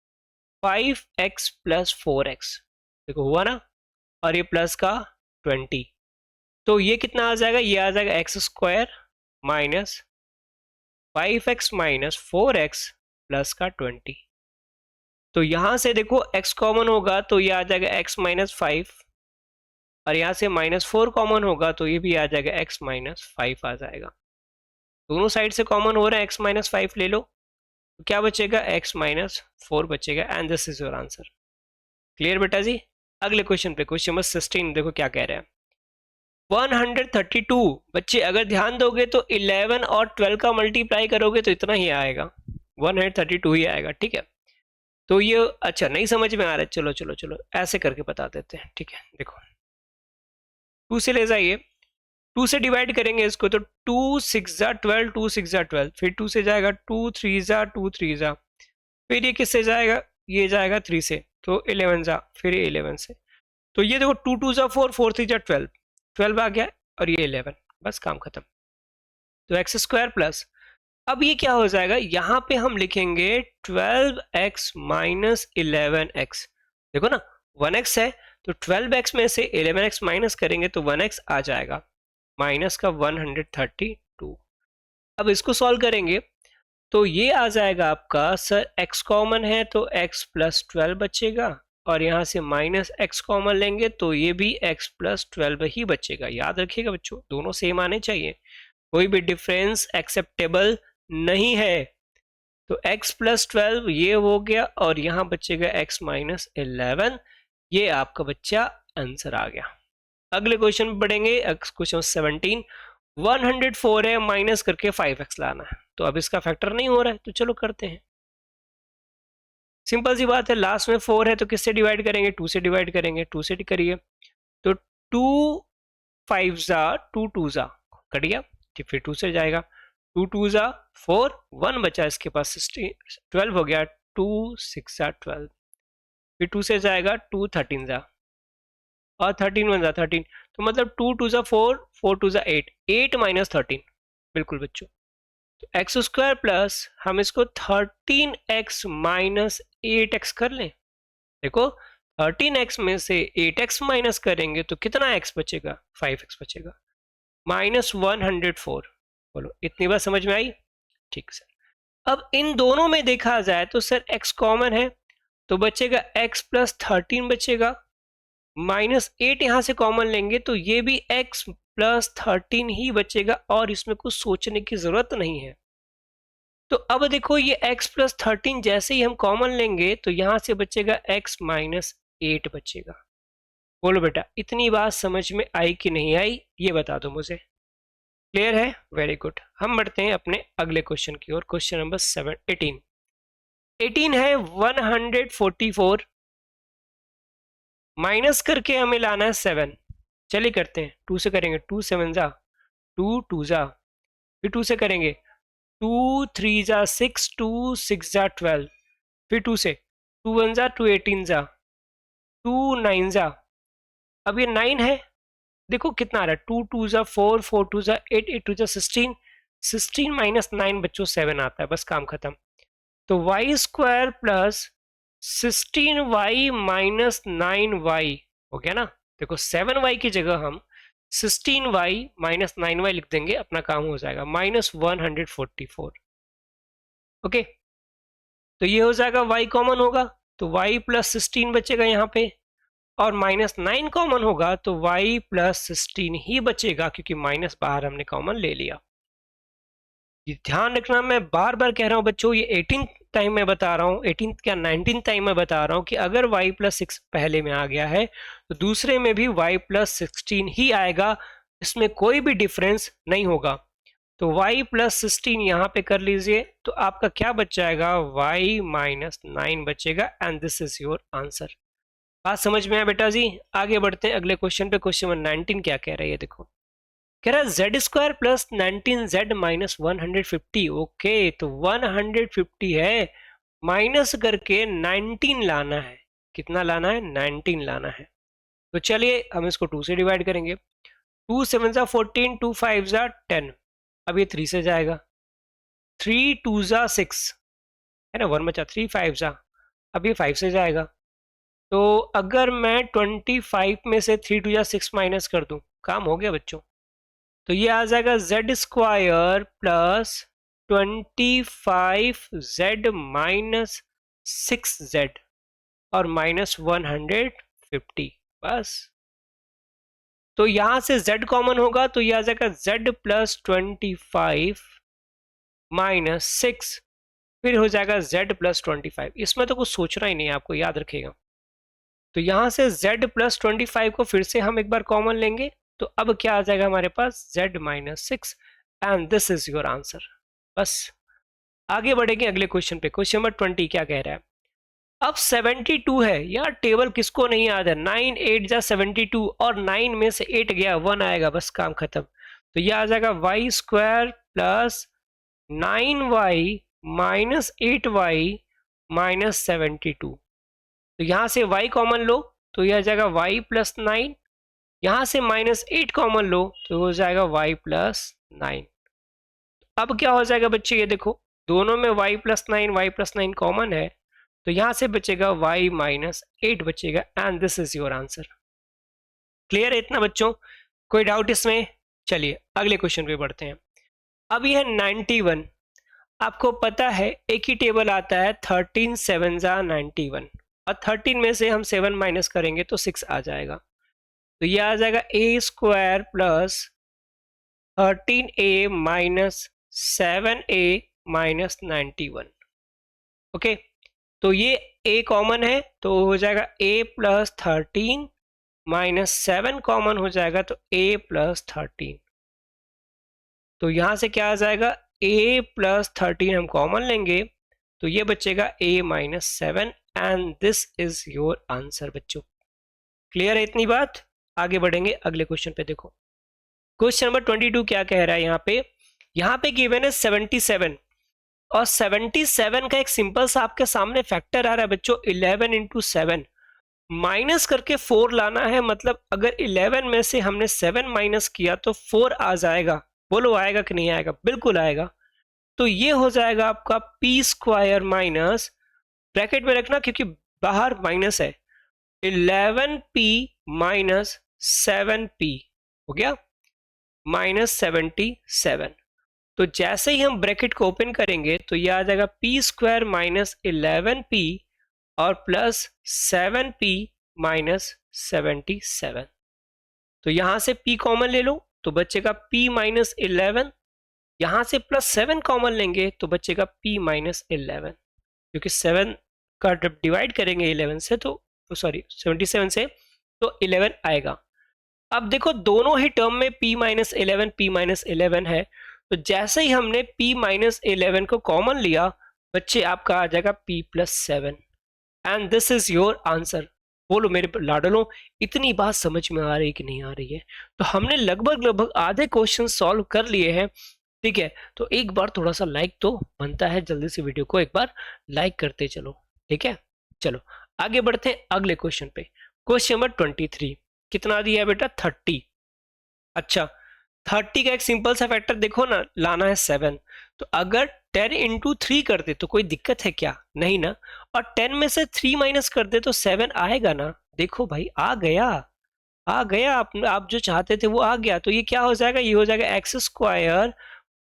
5x प्लस 4x, देखो हुआ ना, और ये प्लस का 20, तो ये कितना आ जाएगा, ये आ जाएगा x square minus 5x minus 4x plus का 20। तो यहां से देखो x कॉमन होगा तो ये आ जाएगा x माइनस 5 और यहाँ से माइनस 4 कॉमन होगा तो ये भी आ जाएगा x माइनस 5 आ जाएगा। दोनों साइड से कॉमन हो रहा है, x माइनस 5 ले लो, तो क्या बचेगा, x माइनस 4 बचेगा and this is your answer. Clear बेटा जी? अगले क्वेश्चन पे, क्वेश्चन नंबर 16 देखो क्या कह रहा है 132। बच्चे अगर ध्यान दोगे तो 11 और 12 का मल्टीप्लाई करोगे तो इतना ही आएगा, 132 ही आएगा, ठीक है। तो ये अच्छा नहीं समझ में आ रहा है, चलो चलो चलो ऐसे करके बता देते हैं, ठीक है। देखो 2 से ले जाइए, 2 से डिवाइड करेंगे इसको, तो 2 6 ज़ा 12, 2 6 ज़ा 12, फिर 2 से जाएगा 2 3 ज़ा 2 3 ज़ा, फिर ये किससे जाएगा, ये जाएगा 3 से, तो 11 ज़ा, फिर ये 11 से, तो ये देखो 2 2 ज़ा 4 4 3 ज़ा 12, 12 आ गया और ये 11, बस काम खत्म। तो एक्स स्क्वायर प्लस, अब ये क्या हो जाएगा, यहाँ पे हम लिखेंगे 12x माइनस 11x। देखो ना 1x है तो 12x में से 11x माइनस करेंगे तो 1x आ जाएगा, माइनस का 132। अब इसको सॉल्व करेंगे तो ये आ जाएगा आपका, सर x कॉमन है तो x प्लस 12 बचेगा, और यहाँ से माइनस x कॉमन लेंगे तो ये भी x प्लस 12 ही बचेगा। याद रखिएगा बच्चों, दोनों सेम आने चाहिए, कोई भी डिफरेंस एक्सेप्टेबल नहीं है। तो x प्लस 12 ये हो गया, और यहाँ बचेगा x माइनस 11। ये आपका बच्चा आंसर आ गया। अगले क्वेश्चन में बढ़ेंगे, क्वेश्चन 17। 104 है, माइनस करके 5x लाना है, तो अब इसका फैक्टर नहीं हो रहा है तो चलो करते हैं। सिंपल सी बात है, लास्ट में 4 है तो किससे डिवाइड करेंगे, 2 से डिवाइड करेंगे, 2 से करिए तो 2 5 जा 2 2 जा कट गया, फिर 2 से जाएगा, 2 2 जा 4, 1 बचा इसके पास 12 हो गया, 2 6 जा 12, फिर 2 से जाएगा 2 13 जा, और 13 1 जा 13, तो मतलब 2 2 जा 4, 4 2 जा 8, 8 माइनस 13। बिल्कुल बच्चों, तो एक्स स्क्वायर प्लस हम इसको 13x माइनस 8x कर लें। देखो 13x में से 8x माइनस करेंगे तो कितना x बचेगा, 5x बचेगा, माइनस 104। बोलो इतनी बात समझ में आई? ठीक सर। अब इन दोनों में देखा जाए तो सर x कॉमन है तो बचेगा x प्लस 13 बचेगा, माइनस 8 यहां से कॉमन लेंगे तो ये भी x प्लस 13 ही बचेगा, और इसमें कुछ सोचने की जरूरत नहीं है। तो अब देखो ये x प्लस 13 जैसे ही हम कॉमन लेंगे तो यहां से बचेगा x माइनस 8 बचेगा। बोलो बेटा इतनी बात समझ में आई कि नहीं आई, ये बता दो मुझे। क्लियर है? Very good. हम बढ़ते हैं अपने अगले क्वेश्चन की ओर। क्वेश्चन नंबर 18 है 144, माइनस करके हमें लाना है 7। चलिए करते हैं, 2 से करेंगे, 2 7 जा 2 2 जा, फिर 2 से करेंगे 2 3 जा 6, 2 6 जा 12, फिर 2 से 2 1 जा 2 18 जा 2 9 जा, अब ये 9 है, देखो कितना आ रहा है, 2 2 जा 4, 4 2 जा 8, 8 2 जा 16, 16 माइनस 9 बच्चों 7 आता है, बस काम खत्म। तो Y square plus 16y minus 9y हो गया ना। देखो 7y की जगह हम 16y माइनस 9y लिख देंगे, अपना काम हो जाएगा, माइनस 144। ओके, तो ये हो जाएगा, y कॉमन होगा तो y प्लस 16 बचेगा यहाँ पे, और माइनस 9 कॉमन होगा तो y प्लस 16 ही बचेगा, क्योंकि माइनस बाहर हमने कॉमन ले लिया। ये ध्यान रखना, मैं बार बार कह रहा हूँ बच्चों, ये 18 टाइम में बता रहा हूँ, 18 क्या 19 टाइम में बता रहा हूँ कि अगर y प्लस 6 पहले में आ गया है तो दूसरे में भी y प्लस 16 ही आएगा, इसमें कोई भी डिफरेंस नहीं होगा। तो y प्लस 16 यहाँ पे कर लीजिए तो आपका क्या बच जाएगा, y माइनस 9 बचेगा, and this is your answer. बात समझ में आया बेटा जी? आगे बढ़ते हैं अगले क्वेश्चन पे। क्वेश्चन नंबर 19 क्या कह रही है, देखो कह रहा है Z square plus 19z minus 150। Okay, तो 150 है, माइनस करके 19 लाना है। कितना लाना है? 19 लाना है। तो चलिए हम इसको 2 से डिवाइड करेंगे, 2 7 जा 14, 2 5 जा 10, अब ये 3 से जाएगा, 3 2 जा 6 है ना, 1 बचा, 3 5 जा, अब ये 5 से जाएगा। तो अगर मैं 25 में से 3 2 जा 6 माइनस कर दूं, काम हो गया बच्चों। तो ये आ जाएगा Z square plus 25z minus 6z और माइनस 150, बस। तो यहां से z कॉमन होगा तो ये आ जाएगा z प्लस 25 माइनस 6, फिर हो जाएगा z प्लस 25। इसमें तो कुछ सोचना ही नहीं है, आपको याद रखिएगा। तो यहां से z प्लस 25 को फिर से हम एक बार कॉमन लेंगे, तो अब क्या आ जाएगा हमारे पास, z minus 6, and this is your answer. बस आगे बढ़ेंगे अगले क्वेश्चन पे। क्वेश्चन नंबर 20 क्या कह रहा है, अब 72 है यार, टेबल किसको नहीं याद है, 9 8 जा 72, और 9 में से 8 गया 1 आएगा, बस काम खत्म। तो यह आ जाएगा y square plus 9y minus 8y minus 72। तो यहां से y कॉमन लो तो यह आ जाएगा y प्लस 9, यहां से माइनस 8 कॉमन लो तो हो जाएगा y प्लस 9। अब क्या हो जाएगा बच्चे, ये देखो दोनों में y+9 कॉमन है, तो यहां से बचेगा y-8 बचेगा, and this is your answer. Clear है इतना बच्चों? कोई डाउट इसमें? चलिए अगले क्वेश्चन पे बढ़ते हैं। अब यह 91, आपको पता है एक ही टेबल आता है 13 7 91, और 13 में से हम 7 माइनस करेंगे तो 6 आ जाएगा, तो ये आ जाएगा a² plus 13a minus 7a minus 91। Okay, तो ये a कॉमन है तो हो जाएगा a प्लस 13 माइनस 7 कॉमन हो जाएगा तो a प्लस 13। तो यहां से क्या आ जाएगा, a प्लस 13 हम कॉमन लेंगे तो ये बचेगा a minus 7, and this is your answer बच्चों। क्लियर है इतनी बात? आगे बढ़ेंगे अगले क्वेश्चन पे। देखो क्वेश्चन नंबर 22 क्या कह रहा है यहाँ पे गिवन है 77, और 77 का एक सिंपल सा आपके सामने फैक्टर आ रहा है बच्चों 11 इंटू 7, माइनस करके 4 लाना है, मतलब अगर 11 में से हमने 7 माइनस किया तो 4 आ जाएगा। बोलो आएगा कि नहीं आएगा? बिल्कुल आएगा। तो ये हो जाएगा आपका p² माइनस, ब्रैकेट में रखना क्योंकि बाहर माइनस है, 11p माइनस 7p हो गया माइनस 77। तो जैसे ही हम ब्रैकेट को ओपन करेंगे तो ये आ जाएगा p² माइनस 11p और प्लस 7p माइनस 77। तो यहां से p कॉमन ले लो तो बचेगा p माइनस 11, यहां से प्लस 7 कॉमन लेंगे तो बचेगा p माइनस 11, क्योंकि 7 का डिवाइड करेंगे 11 से तो सॉरी 77 से तो 11 आएगा। अब देखो दोनों ही टर्म में p माइनस 11 है, तो जैसे ही हमने p माइनस 11 को कॉमन लिया बच्चे आपका आ जाएगा p plus 7, and this is your answer. बोलो मेरे लाडलों इतनी बात समझ में आ रही कि नहीं आ रही है? तो हमने लगभग आधे क्वेश्चन सॉल्व कर लिए हैं, ठीक है? तो एक बार थोड़ा सा लाइक तो बनता है, जल्दी से वीडियो को एक बार लाइक करते चलो, ठीक है? चलो आगे बढ़ते हैं अगले क्वेश्चन पे। क्वेश्चन नंबर 23 कितना दिया है बेटा? 30। अच्छा 30 का एक सिंपल सा फैक्टर देखो ना, लाना है 7, तो अगर 10 इंटू 3 कर दे तो कोई दिक्कत है क्या? नहीं ना। और 10 में से 3 माइनस कर दे तो 7 आएगा ना। देखो भाई आ गया, आ गया, आप जो चाहते थे वो आ गया। तो ये क्या हो जाएगा? ये हो जाएगा x²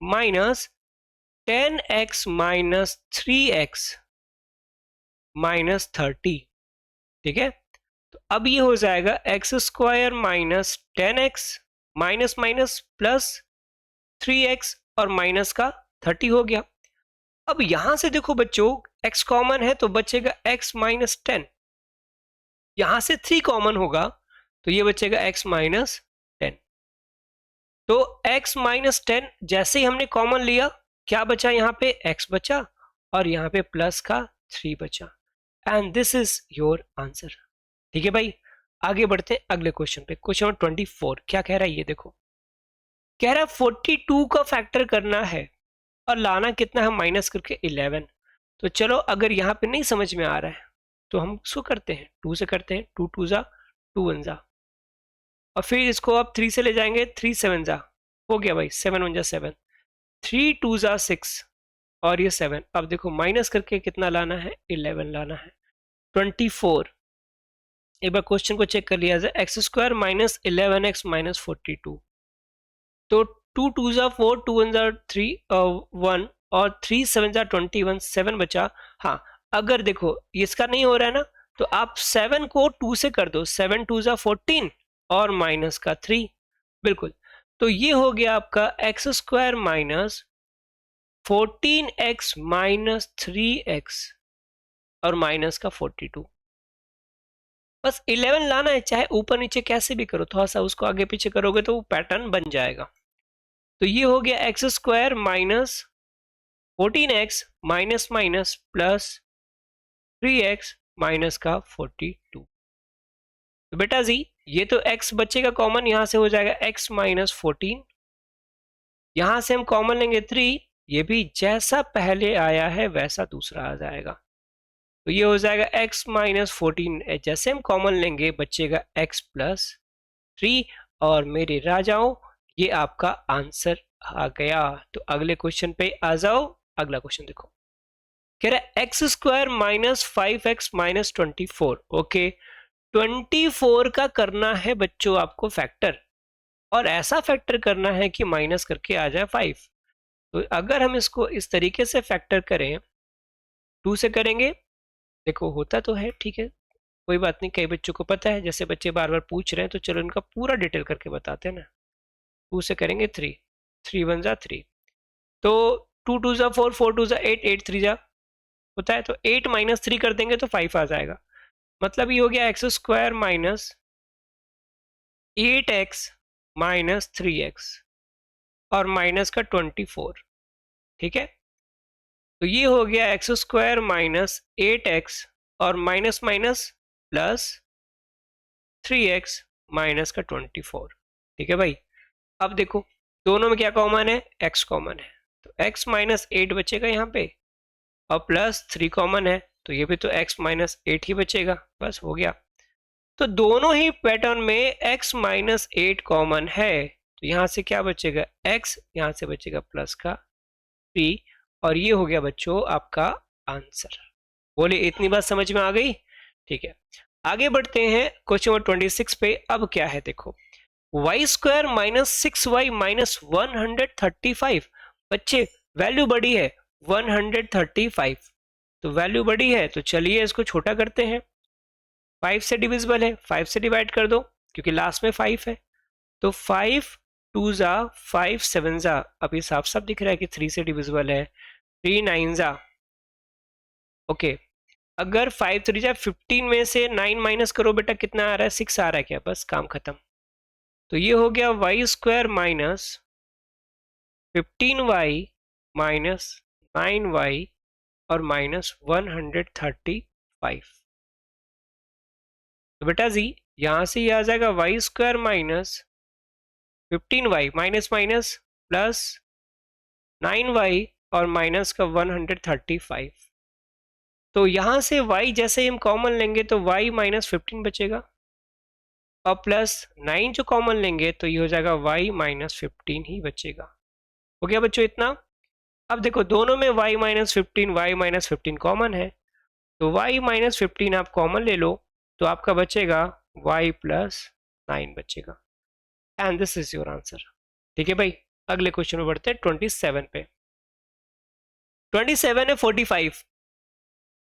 minus 10x minus 3x minus 30, ठीक है? तो अब ये हो जाएगा x² minus 10x minus minus plus 3x और माइनस का 30 हो गया। अब यहां से देखो बच्चों x कॉमन है तो बचेगा x माइनस 10, यहां से 3 कॉमन होगा तो ये बचेगा x माइनस 10। तो x माइनस 10 जैसे ही हमने कॉमन लिया क्या बचा? यहाँ पे x बचा और यहाँ पे प्लस का 3 बचा, and this is your answer. ठीक है भाई, आगे बढ़ते हैं अगले क्वेश्चन पे। क्वेश्चन नंबर 24 क्या कह रहा है? ये देखो कह रहा है 42 का फैक्टर करना है और लाना कितना है? माइनस करके 11। तो चलो अगर यहाँ पे नहीं समझ में आ रहा है तो हम इसको करते हैं 2 से करते हैं, 2 2 जा 2 1 जा, और फिर इसको आप 3 से ले जाएंगे, 3 7 जा, हो गया भाई 7 1 जा 7, 3 2 जा 6 और ये 7। अब देखो माइनस करके कितना लाना है? 11 लाना है। 24 एक बार क्वेश्चन को चेक कर लिया जाए, x² माइनस 11x माइनस 42, तो 2 2 जा 4, 2 1 जा 3 1 और 3 7 जा 21, 7 बचा। हाँ अगर देखो इसका नहीं हो रहा है ना तो आप 7 को 2 से कर दो, 7 2 जा 14 और माइनस का 3, बिल्कुल। तो ये हो गया आपका x² minus 14x minus 3x और माइनस का 42। बस 11 लाना है, चाहे ऊपर नीचे कैसे भी करो, थोड़ा सा उसको आगे पीछे करोगे तो वो पैटर्न बन जाएगा। तो ये हो गया x² minus 14x minus minus plus 3x minus का 42। तो बेटा जी ये तो x बचेगा कॉमन, यहां से हो जाएगा x माइनस 14, यहां से हम कॉमन लेंगे 3, ये भी जैसा पहले आया है वैसा दूसरा आ जाएगा। तो ये हो जाएगा x माइनस 14, जैसे हम कॉमन लेंगे बचेगा x प्लस 3, और मेरे राजाओं ये आपका आंसर आ गया। तो अगले क्वेश्चन पे आ जाओ। अगला क्वेश्चन देखो, कह रहा है x square minus 5x minus 24। Okay, 24 का करना है बच्चों आपको फैक्टर, और ऐसा फैक्टर करना है कि माइनस करके आ जाए 5। तो अगर हम इसको इस तरीके से फैक्टर करें, 2 से करेंगे, देखो होता तो है, ठीक है कोई बात नहीं, कई बच्चों को पता है, जैसे बच्चे बार बार पूछ रहे हैं तो चलो इनका पूरा डिटेल करके बताते हैं ना। 2 से करेंगे 3, 3 1 जा 3, तो 2 2 जा 4, 4 2 जा 8, 8 3 जा होता है, तो 8 माइनस 3 कर देंगे तो 5 आ जाएगा। मतलब ये हो गया x square minus 8x minus 3x और माइनस का 24। ठीक है, तो ये हो गया एक्स स्क्वायर माइनस 8x और minus minus plus 3x minus का 24। ठीक है भाई, अब देखो दोनों में क्या कॉमन है, x कॉमन है, तो x माइनस 8 बचेगा यहाँ पे, और प्लस 3 कॉमन है, तो ये भी तो x माइनस 8 ही बचेगा, बस हो गया। तो दोनों ही पैटर्न में x माइनस 8 कॉमन है, तो यहाँ से क्या बचेगा x, यहाँ से बचेगा प्लस का 3, और ये हो गया बच्चों आपका आंसर। बोले इतनी बात समझ में आ गई? ठीक है, आगे बढ़ते हैं क्वेश्चन नंबर 26 पे। अब क्या है देखो, Y square minus 6y minus 135। बच्चे वैल्यू बड़ी है 135, तो वैल्यू बड़ी है तो चलिए इसको छोटा करते हैं। 5 से डिविजिबल है, 5 से डिवाइड कर दो क्योंकि लास्ट में 5 है, तो 5 2 जा 5 7 जा, अब ये साफ साफ दिख रहा है कि 3 से डिविजिबल है, 3 9 जा। ओके, अगर 5 3 जा 15 में से 9 माइनस करो बेटा, कितना आ रहा है, 6 आ रहा है क्या, बस काम खत्म। तो ये हो गया Y square minus 15y minus 9y और माइनस 135। तो बेटा जी यहां से ये आ जाएगा y square minus 15y minus minus plus 9y और माइनस का 135। तो यहां से y जैसे हम कॉमन लेंगे तो y माइनस 15 बचेगा, और प्लस 9 जो कॉमन लेंगे तो ये हो जाएगा y माइनस 15 ही बचेगा। हो गया बच्चों इतना। अब देखो दोनों में y minus 15 y minus 15 common है, तो y माइनस 15 आप कॉमन ले लो तो आपका बचेगा y प्लस 9 बचेगा, and this is your answer. ठीक है भाई, अगले क्वेश्चन में बढ़ते हैं 27 पे। 27 है 45।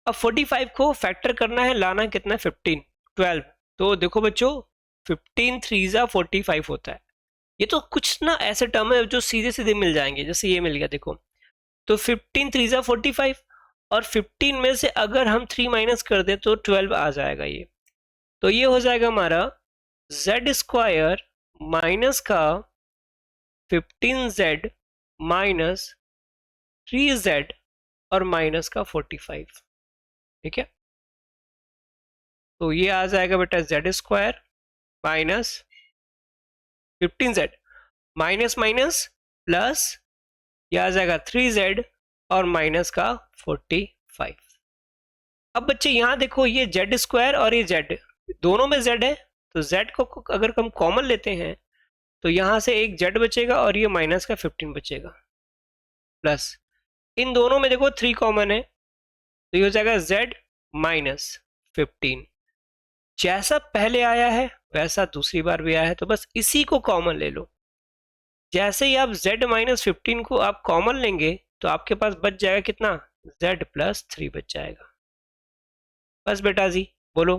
अब 45 को फैक्टर करना है, लाना कितना है 15 12। तो देखो बच्चों 15 3 जा 45 होता है, ये तो कुछ ना ऐसे टर्म है जो सीधे सीधे मिल जाएंगे, जैसे ये मिल गया देखो, तो 15 3 जा 45, और 15 में से अगर हम 3 माइनस कर दें तो 12 आ जाएगा ये, तो ये हो जाएगा हमारा z स्क्वायर माइनस का 15z माइनस 3z और माइनस का 45। ठीक है, तो ये आ जाएगा बेटा z square minus 15z minus minus plus, ये आ जाएगा 3z और माइनस का 45। अब बच्चे यहाँ देखो ये z स्क्वायर और ये z दोनों में z है, तो z को अगर हम कॉमन लेते हैं तो यहाँ से एक z बचेगा और ये माइनस का 15 बचेगा, प्लस इन दोनों में देखो 3 कॉमन है, तो ये हो जाएगा z माइनस 15। जैसा पहले आया है वैसा दूसरी बार भी आया है, तो बस इसी को कॉमन ले लो। जैसे ही आप z माइनस 15 को आप कॉमन लेंगे तो आपके पास बच जाएगा कितना, z प्लस 3 बच जाएगा। बस बेटा जी बोलो,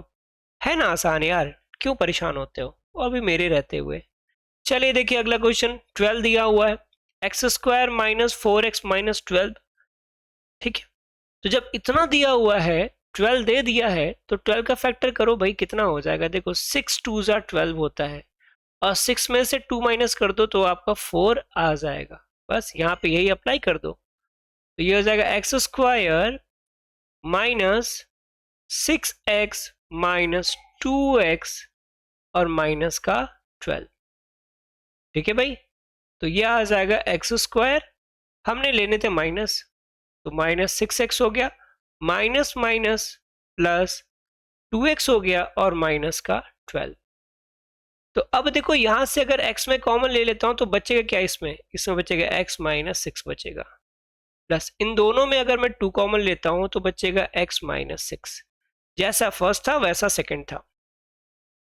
है ना आसान यार, क्यों परेशान होते हो और भी मेरे रहते हुए। चलिए देखिए अगला क्वेश्चन 12 दिया हुआ है, x square minus 4x minus 12। ठीक है, तो जब इतना दिया हुआ है 12 दे दिया है तो 12 का फैक्टर करो भाई, कितना हो जाएगा, देखो 6 2 जा 12 होता है, और 6 में से 2 माइनस कर दो तो आपका 4 आ जाएगा, बस यहाँ पे यही अप्लाई कर दो, तो ये हो जाएगा x square minus 6x minus 2x और माइनस का 12। ठीक है भाई, तो ये आ जाएगा एक्स स्क्वायर, हमने लेने थे माइनस, तो माइनस 6x हो गया, माइनस माइनस प्लस 2x हो गया और माइनस का 12। तो अब देखो यहाँ से अगर x में कॉमन ले लेता हूँ तो बचेगा क्या, इसमें बचेगा x माइनस 6 बचेगा, प्लस इन दोनों में अगर मैं 2 कॉमन लेता हूँ तो बचेगा x माइनस 6, जैसा फर्स्ट था वैसा सेकंड था।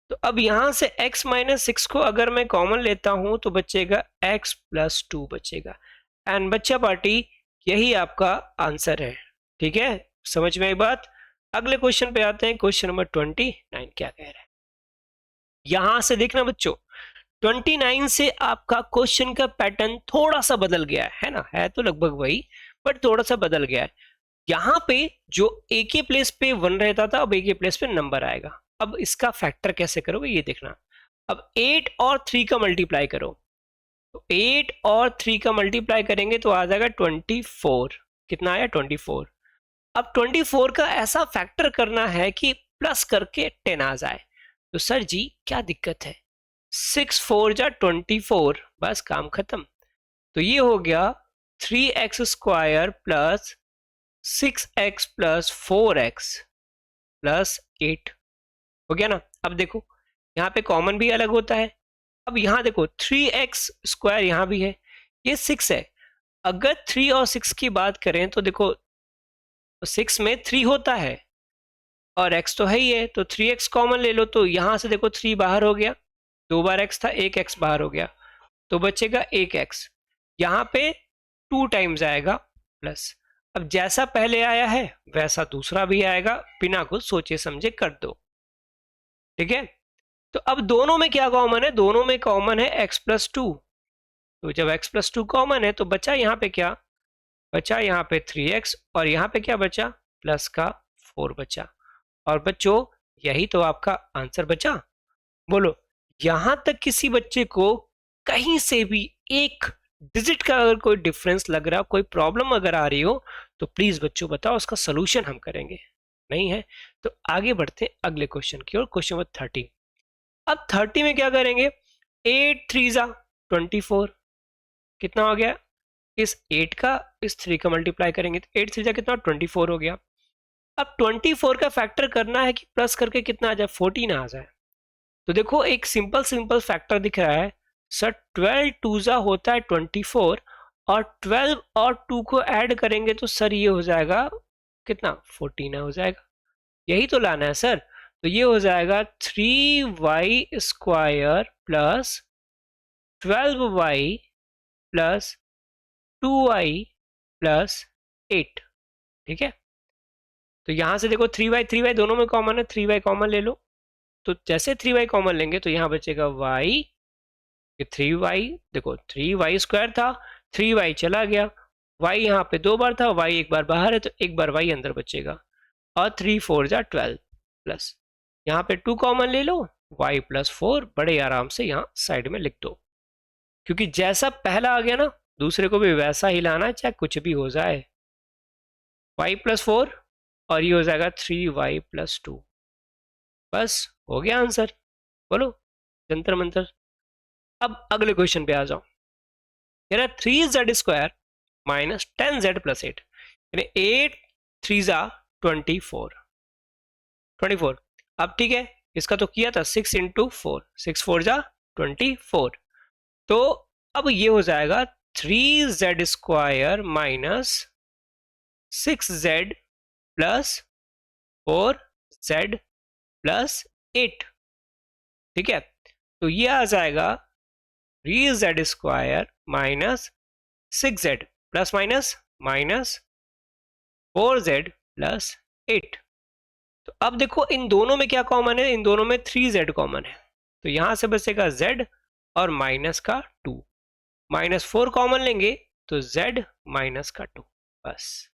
तो अब यहाँ से x माइनस 6 को अगर मैं कॉमन लेता हूँ तो बचेगा x प्लस 2 बचेगा। एंड बच्चा पार्टी यही आपका आंसर है। ठीक है, समझ में आई बात। अगले क्वेश्चन पे आते हैं, क्वेश्चन नंबर 29 क्या कह रहा है। यहां से देखना बच्चों, 29 से आपका क्वेश्चन का पैटर्न थोड़ा सा बदल गया है ना, है तो लगभग वही बट थोड़ा सा बदल गया है। यहाँ पे जो a के प्लेस पे 1 रहता था, अब a के प्लेस पे नंबर आएगा। अब इसका फैक्टर कैसे करोगे ये देखना। अब 8 और 3 का मल्टीप्लाई करो, तो 8 और 3 का मल्टीप्लाई करेंगे तो आ जाएगा 24। कितना आया 24। अब 24 का ऐसा फैक्टर करना है कि प्लस करके 10 आ जाए। तो सर जी क्या दिक्कत है, 6 4 जा 24, बस काम खत्म। तो ये हो गया 3x square plus 6x plus 4x plus 8 हो गया ना। अब देखो यहाँ पे कॉमन भी अलग होता है। अब यहाँ देखो 3x स्क्वायर यहाँ भी है, ये 6 है। अगर 3 और 6 की बात करें तो देखो 6 में 3 होता है और x तो है ही है, तो 3x कॉमन ले लो, तो यहां से देखो 3 बाहर हो गया, 2 बार x था, एक x बाहर हो गया, तो बचेगा एक x। यहाँ पे 2 टाइम्स आएगा प्लस। अब जैसा पहले आया है वैसा दूसरा भी आएगा, बिना कुछ सोचे समझे कर दो। ठीक है, तो अब दोनों में क्या कॉमन है, दोनों में कॉमन है x प्लस 2। तो जब x प्लस 2 कॉमन है तो बचा यहाँ पे क्या बचा, यहाँ पे 3x और यहाँ पे क्या बचा, प्लस का 4 बचा। और बच्चों यही तो आपका आंसर बचा। बोलो यहां तक किसी बच्चे को कहीं से भी एक डिजिट का अगर कोई डिफरेंस लग रहा, कोई प्रॉब्लम अगर आ रही हो तो प्लीज बच्चों बताओ, उसका सोल्यूशन हम करेंगे। नहीं है तो आगे बढ़ते हैं अगले क्वेश्चन की ओर, क्वेश्चन नंबर 30। अब 30 में क्या करेंगे, 8 3 जा 24, कितना हो गया, इस 8 का इस 3 का मल्टीप्लाई करेंगे तो 8 3 जा कितना 24 हो गया। अब 24 का फैक्टर करना है कि प्लस करके कितना आ जाए, 14 आ जाए। तो देखो एक सिंपल फैक्टर दिख रहा है सर, 12 टूजा होता है 24 और 12 और 2 को ऐड करेंगे तो सर ये हो जाएगा कितना 14 हो जाएगा। यही तो लाना है सर। तो ये हो जाएगा 3y square plus 12y plus 2y plus 8। ठीक है, तो यहां से देखो 3y दोनों में कॉमन है, 3y कॉमन ले लो। तो जैसे 3y कॉमन लेंगे तो यहाँ बचेगा y, ये 3y, देखो 3y स्क्वायर था, 3y चला गया, y यहाँ पे 2 बार था, y एक बार बाहर है तो एक बार y अंदर बचेगा, और 3 4 जा 12 प्लस यहाँ पे 2 कॉमन ले लो, y प्लस 4 बड़े आराम से यहाँ साइड में लिख दो। क्योंकि जैसा पहला आ गया ना, दूसरे को भी वैसा ही लाना, चाहे कुछ भी हो जाए। y प्लस 4 और ये हो जाएगा 3y प्लस 2, बस हो गया आंसर। बोलो जंतर मंतर। अब अगले क्वेश्चन पे आ जाओ, कह रहा 3z square minus 10z plus 8, यानी 8 3 जा 24। अब ठीक है, इसका तो किया था 6 इंटू 4, 6 4 जा 24। तो अब ये हो जाएगा 3z square minus 6z plus 4z plus 8। ठीक है, तो ये आ जाएगा 3z square minus 6z plus minus minus 4z plus 8। तो अब देखो इन दोनों में क्या कॉमन है, इन दोनों में 3z कॉमन है, तो यहां से बचेगा z और माइनस का 2, माइनस 4 कॉमन लेंगे तो z माइनस का 2, बस।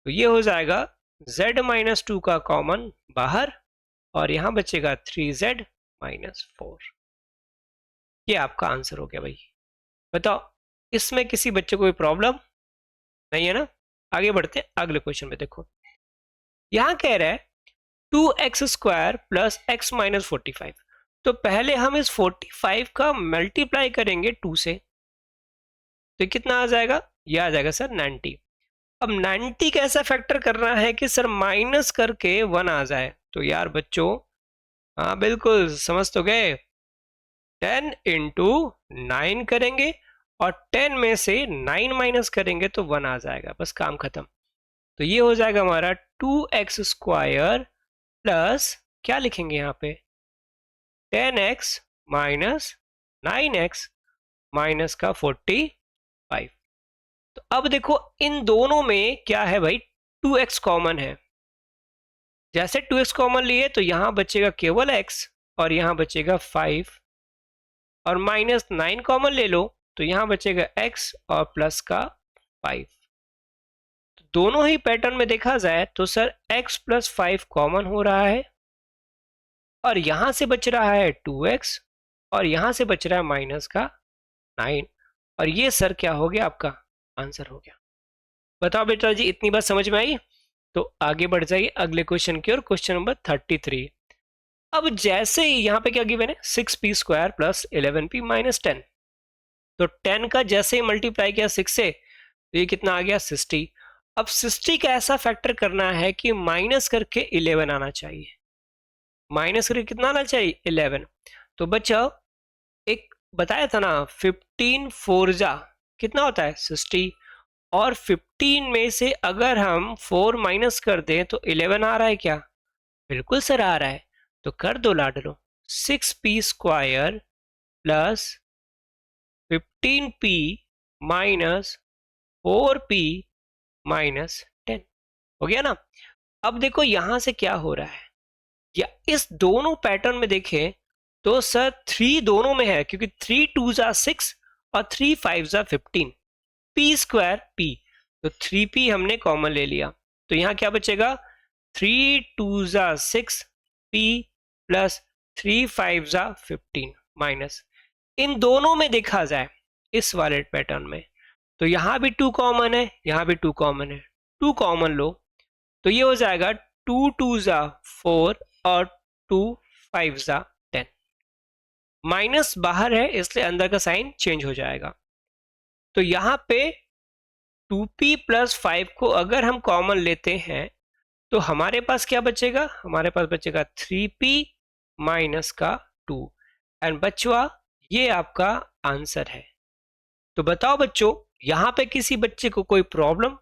तो ये हो जाएगा z माइनस 2 का कॉमन बाहर और यहां बचेगा 3z माइनस 4। ये आपका आंसर हो गया भाई। बताओ इसमें किसी बच्चे को कोई प्रॉब्लम नहीं है ना। आगे बढ़ते हैं अगले क्वेश्चन में। देखो यहां कह रहा है 2x square plus x minus 45। तो पहले हम इस 45 का मल्टीप्लाई करेंगे 2 से, तो कितना आ जाएगा, ये आ जाएगा सर 90। अब 90 का ऐसा फैक्टर करना है कि सर माइनस करके 1 आ जाए। तो यार बच्चों हाँ बिल्कुल समझ तो गए, 10 इंटू 9 करेंगे और 10 में से 9 माइनस करेंगे तो 1 आ जाएगा, बस काम खत्म। तो ये हो जाएगा हमारा 2x स्क्वायर प्लस क्या लिखेंगे यहाँ पे 10x माइनस 9x माइनस का 45। तो अब देखो इन दोनों में क्या है भाई, 2x कॉमन है। जैसे 2x कॉमन लिए तो यहां बचेगा केवल x और यहां बचेगा 5, और माइनस 9 कॉमन ले लो तो यहां बचेगा x और प्लस का 5। तो दोनों ही पैटर्न में देखा जाए तो सर x प्लस 5 कॉमन हो रहा है और यहां से बच रहा है 2x और यहां से बच रहा है माइनस का 9, और ये सर क्या हो गया, आपका आंसर हो गया। बताओ बेटा जी, इतनी बात समझ में आई? तो आगे बढ़ जाइए अगले क्वेश्चन की ओर, क्वेश्चन नंबर 33। अब जैसे ही यहाँ पे क्या गिवन है 6p square plus 11p minus 10, तो 10 का जैसे ही मल्टीप्लाई किया 6 से तो ये कितना आ गया 60। अब 60 का ऐसा फैक्टर करना है कि माइनस करके 11 आना चाहिए, माइनस करके कितना आना चाहिए 11। तो बच्चों एक बताया था ना 15 4 जा कितना होता है 60, और 15 में से अगर हम 4 माइनस कर दें तो 11 आ रहा है क्या, बिल्कुल सर आ रहा है। तो कर दो लाडलो, 6p square plus 15p minus 4p minus 10 हो गया ना। अब देखो यहां से क्या हो रहा है, या इस दोनों पैटर्न में देखें तो सर 3 दोनों में है, क्योंकि 3 2 जा 6 और 3 5 जा 15, p स्क्वायर p, तो 3p हमने कॉमन ले लिया तो यहां क्या बचेगा 3 2 जा 6 p प्लस 3 5 जा 15 माइनस, इन दोनों में देखा जाए इस वाले पैटर्न में तो यहां भी 2 कॉमन है, यहां भी 2 कॉमन है, 2 कॉमन लो तो ये हो जाएगा 2 2 जा 4 और 2 5 जा 10, माइनस बाहर है इसलिए अंदर का साइन चेंज हो जाएगा। तो यहां पे 2p प्लस 5 को अगर हम कॉमन लेते हैं तो हमारे पास क्या बचेगा, हमारे पास बचेगा 3p माइनस का 2, एंड बचवा ये आपका आंसर है। तो बताओ बच्चों यहां पे किसी बच्चे को कोई प्रॉब्लम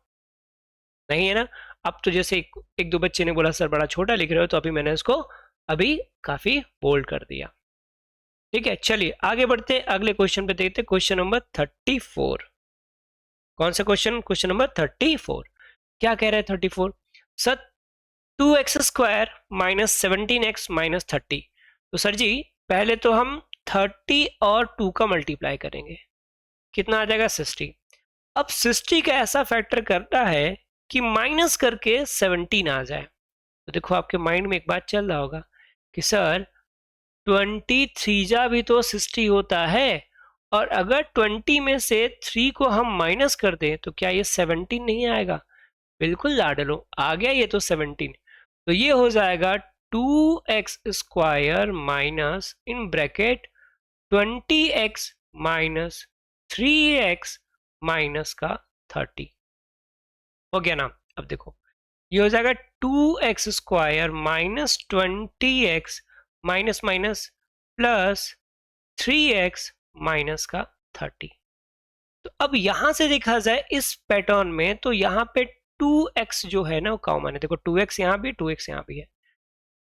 नहीं है ना? अब तो जैसे एक दो बच्चे ने बोला सर बड़ा छोटा लिख रहे हो, तो अभी मैंने इसको अभी काफी बोल्ड कर दिया। ठीक है, चलिए आगे बढ़ते हैं, अगले क्वेश्चन पे देखते हैं, क्वेश्चन नंबर 34। कौन सा क्वेश्चन, क्वेश्चन नंबर 34। क्या कह रहे हैं 34, sir 2x square minus 17x minus 30। तो सर जी पहले तो हम 30 और 2 का मल्टीप्लाई करेंगे, कितना आ जाएगा 60। अब 60 का ऐसा फैक्टर करना है कि माइनस करके 17 आ जाए। तो देखो आपके माइंड में एक बात चल रहा होगा कि सर 23 जा भी तो 60 होता है, और अगर 20 में से 3 को हम माइनस कर दें तो क्या ये 17 नहीं आएगा? बिल्कुल लाडलो आ गया ये तो 17। तो ये हो जाएगा 2x square minus in bracket 20x minus 3x minus का 30 हो गया ना। अब देखो ये हो जाएगा 2x square minus 20x minus minus plus 3x minus का 30। तो अब यहां से देखा जाए इस पैटर्न में तो यहाँ पे 2x जो है ना वो कॉमन है, देखो 2x यहाँ भी 2x यहाँ भी है,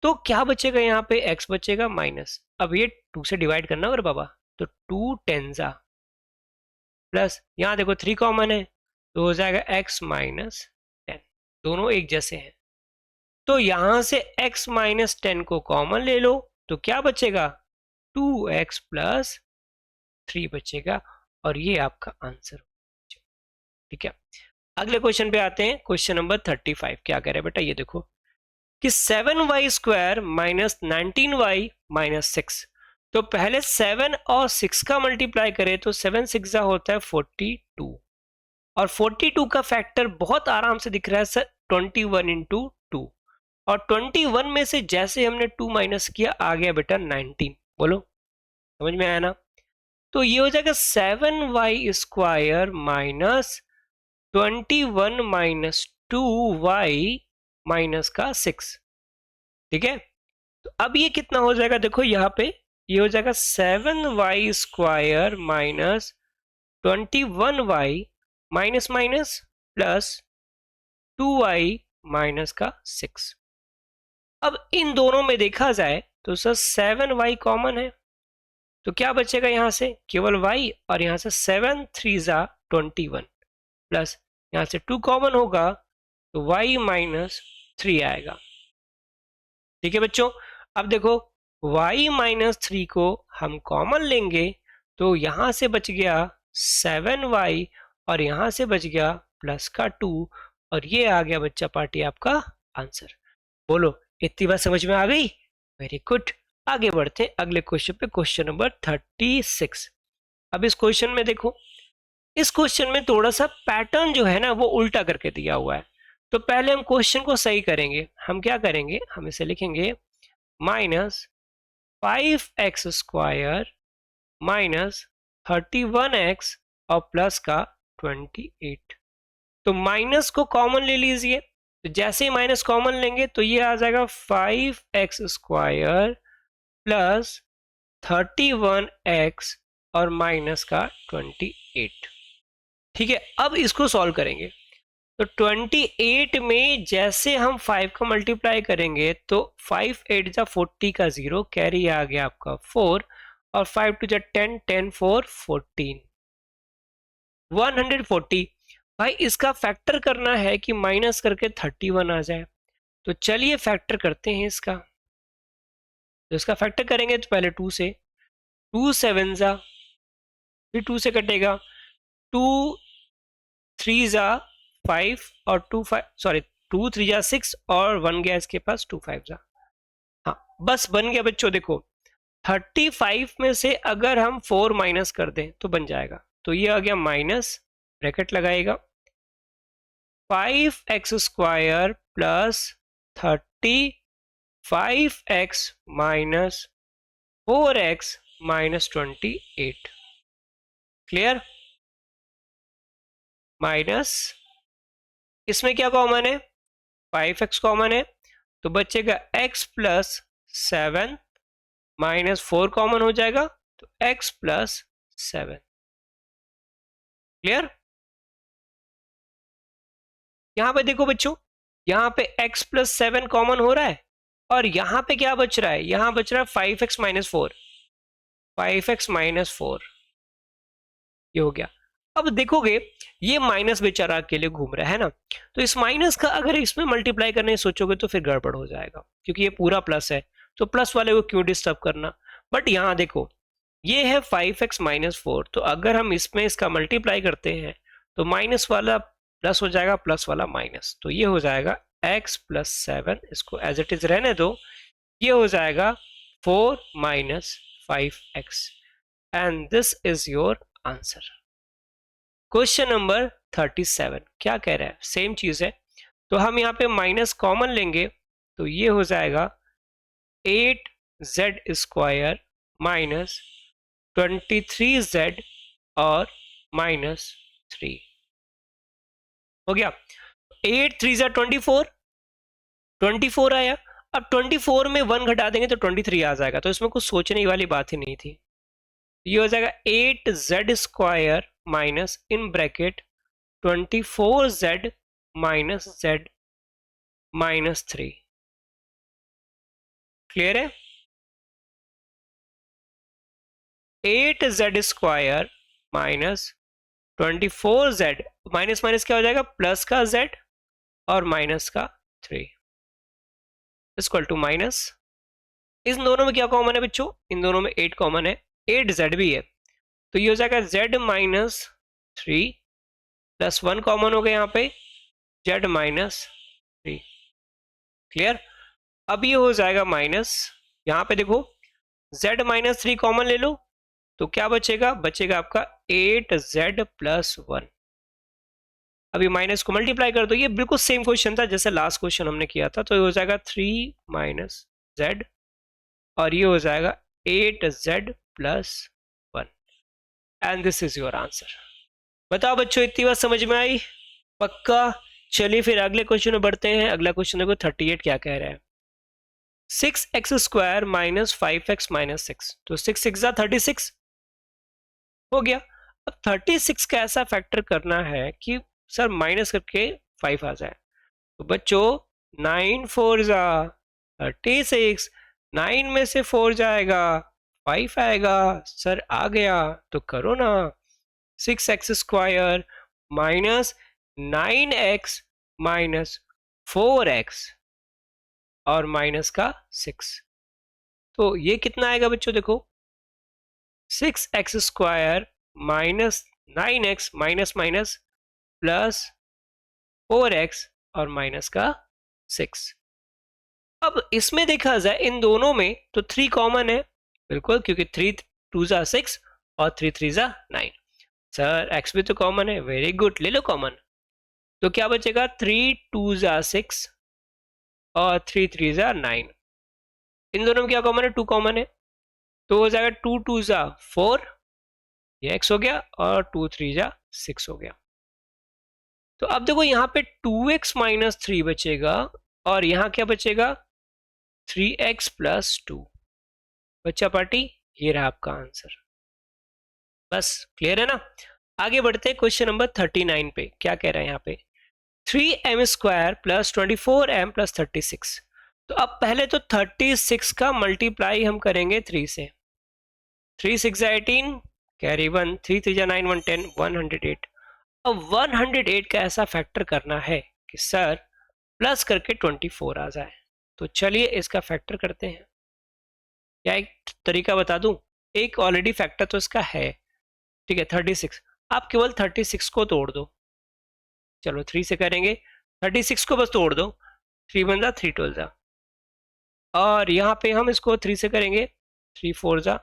तो क्या बचेगा यहाँ पे x बचेगा माइनस, अब ये 2 से डिवाइड करना होगा बाबा, तो 2 टेंजा प्लस यहाँ देखो 3 कॉमन है तो हो जाएगा x माइनस 10, दोनों एक जैसे हैं तो यहां से x माइनस 10 को कॉमन ले लो तो क्या बचेगा 2x प्लस 3 बचेगा, और ये आपका आंसर। ठीक है, अगले क्वेश्चन पे आते हैं, क्वेश्चन नंबर 35। क्या कह रहे हैं बेटा, ये देखो कि 7y square minus 19y minus 6। तो पहले 7 और 6 का मल्टीप्लाई करें तो 7 6 होता है 42, और 42 का फैक्टर बहुत आराम से दिख रहा है सर 21 इंटू 2, और 21 में से जैसे हमने 2 माइनस किया आ गया बेटा 19। बोलो समझ में आया ना? तो ये हो जाएगा 7y square minus 21 minus 2y minus का 6। ठीक है, तो अब ये कितना हो जाएगा, देखो यहाँ पे ये हो जाएगा 7y² minus 21y minus minus plus 2y minus का 6। अब इन दोनों में देखा जाए तो सर 7y कॉमन है, तो क्या बचेगा यहां से, केवल y, और यहां से 7 3 जा 21 प्लस यहां से 2 कॉमन होगा तो y माइनस 3 आएगा। ठीक है बच्चों, अब देखो y माइनस 3 को हम कॉमन लेंगे तो यहां से बच गया 7y और यहां से बच गया प्लस का 2, और ये आ गया बच्चा पार्टी आपका आंसर। बोलो इतनी बात समझ में आ गई? Very good. आगे बढ़ते हैं अगले क्वेश्चन पे, क्वेश्चन नंबर 36। अब इस क्वेश्चन में देखो, इस क्वेश्चन में थोड़ा सा पैटर्न जो है ना वो उल्टा करके दिया हुआ है। तो पहले हम क्वेश्चन को सही करेंगे। हम क्या करेंगे, हम इसे लिखेंगे माइनस 5x² माइनस 31x और प्लस का 28। तो माइनस को कॉमन ले लीजिए, तो जैसे ही माइनस कॉमन लेंगे तो ये आ जाएगा 5x² प्लस 31x और माइनस का 28। ठीक है, अब इसको सॉल्व करेंगे। तो 28 में जैसे हम 5 का मल्टीप्लाई करेंगे तो 5 8 जा 40 का 0, कैरी आ गया आपका 4, और 5 2 जा 10, 10 4 14, 140। भाई इसका फैक्टर करना है कि माइनस करके 31 आ जाए, तो चलिए फैक्टर करते हैं इसका। तो इसका फैक्टर करेंगे तो पहले 2 से, 2 7 जा, फिर 2 से कटेगा, 2 3 जा 5 और 2 5 सॉरी 2 3 जा 6 और 1 गया इसके पास, 2 5 जा, हाँ बस बन गया बच्चों। देखो 35 में से अगर हम 4 माइनस कर दें तो बन जाएगा, तो ये आ गया माइनस, ब्रैकेट लगाएगा 5x² plus 35x minus 4x minus 28। Clear? Minus इसमें क्या कॉमन है, 5x कॉमन है, तो बचेगा x प्लस 7 माइनस 4 कॉमन हो जाएगा तो x प्लस 7। क्लियर? यहां पे देखो बच्चों, यहां पे x प्लस 7 कॉमन हो रहा है, और यहां पे क्या बच रहा है, यहां बच रहा है 5x माइनस 4, 5x माइनस 4, ये हो गया। अब देखोगे ये माइनस बेचारा अकेले घूम रहा है ना, तो इस माइनस का अगर इसमें मल्टीप्लाई करने सोचोगे तो फिर गड़बड़ हो जाएगा, क्योंकि ये पूरा प्लस है, तो प्लस वाले को क्यों डिस्टर्ब करना। बट यहाँ देखो ये है 5x माइनस 4, तो अगर हम इसमें इसका मल्टीप्लाई करते हैं तो माइनस वाला प्लस हो जाएगा, प्लस वाला माइनस, तो ये हो जाएगा x प्लस 7, इसको एज इट इज रहने दो, ये हो जाएगा 4 minus 5x, and this is your answer. Question number 37 क्या कह रहा है, सेम चीज है, तो हम यहाँ पे माइनस कॉमन लेंगे तो ये हो जाएगा 8z² माइनस 23z और माइनस 3 हो गया। 8 3 जा 24, 24 आया। अब 24 में 1 घटा देंगे तो 23 आ जाएगा, तो इसमें कुछ सोचने वाली बात ही नहीं थी। ये हो जाएगा 8z² minus in bracket 24z minus z minus 3। Clear है? 8z² minus 24z, minus minus क्या हो जाएगा, प्लस का z और माइनस का 3 इक्वल टू माइनस, इन दोनों में क्या कॉमन है बच्चों, इन दोनों में 8 कॉमन है, 8z भी है, तो ये हो जाएगा z माइनस 3 प्लस 1 कॉमन हो गया यहाँ पे, z माइनस 3। क्लियर? अब ये हो जाएगा माइनस, यहाँ पे देखो z माइनस 3 कॉमन ले लो तो क्या बचेगा, बचेगा आपका 8z प्लस 1। अभी माइनस को मल्टीप्लाई कर दो, ये बिल्कुल सेम क्वेश्चन था जैसे लास्ट क्वेश्चन हमने किया था, तो ये हो जाएगा 3 माइनस z और ये हो जाएगा 8z plus 1, and this is your answer. बताओ बच्चों इतनी बात समझ में आई? पक्का? चलिए फिर अगले क्वेश्चन में बढ़ते हैं। अगला क्वेश्चन देखो 38 क्या कह रहा है। 6x² माइनस 5x माइनस 6, तो 6 36 हो गया। अब 36 का ऐसा फैक्टर करना है कि सर माइनस करके 5 आ जाए। तो बच्चों 9 4 36, 9 में से 4 जाएगा 5 आएगा, सर आ गया तो करो ना। 6x² minus 9x minus 4x और माइनस का 6, तो ये कितना आएगा बच्चों? देखो 6x² minus 9x minus minus plus 4x और माइनस का 6। अब इसमें देखा जाए इन दोनों में तो 3 कॉमन है, बिल्कुल, क्योंकि 3 2 6 और 3 3 9। सर x भी तो कॉमन है, वेरी गुड, ले लो कॉमन। तो क्या बचेगा? 3 2 6 और 3 3 9। इन दोनों में क्या कॉमन है? 2 कॉमन है, तो हो जाएगा 2 2 4, ये x हो गया, और 2 3 6 हो गया। तो अब देखो यहाँ पे 2x माइनस 3 बचेगा और यहाँ क्या बचेगा? 3x plus 2। बच्चा पार्टी, ये रहा आपका आंसर। बस क्लियर है ना? आगे बढ़ते हैं क्वेश्चन नंबर 39 पे। क्या कह रहा है यहाँ पे? 3m² plus 24m plus 36। तो अब पहले तो 36 का मल्टीप्लाई हम करेंगे 3 से। 3 6 18, कैरी 1, 3 3 9 1 10, 108। अब 108 का ऐसा फैक्टर करना है कि सर प्लस करके 24 आ जाए। तो चलिए इसका फैक्टर करते हैं। क्या एक तरीका बता दूं? एक ऑलरेडी फैक्टर तो इसका है, ठीक है, 36। आप केवल 36 को तोड़ दो। चलो 3 से करेंगे, 36 को बस तोड़ दो। 3 1 3 12 और यहाँ पे हम इसको 3 से करेंगे, 3 4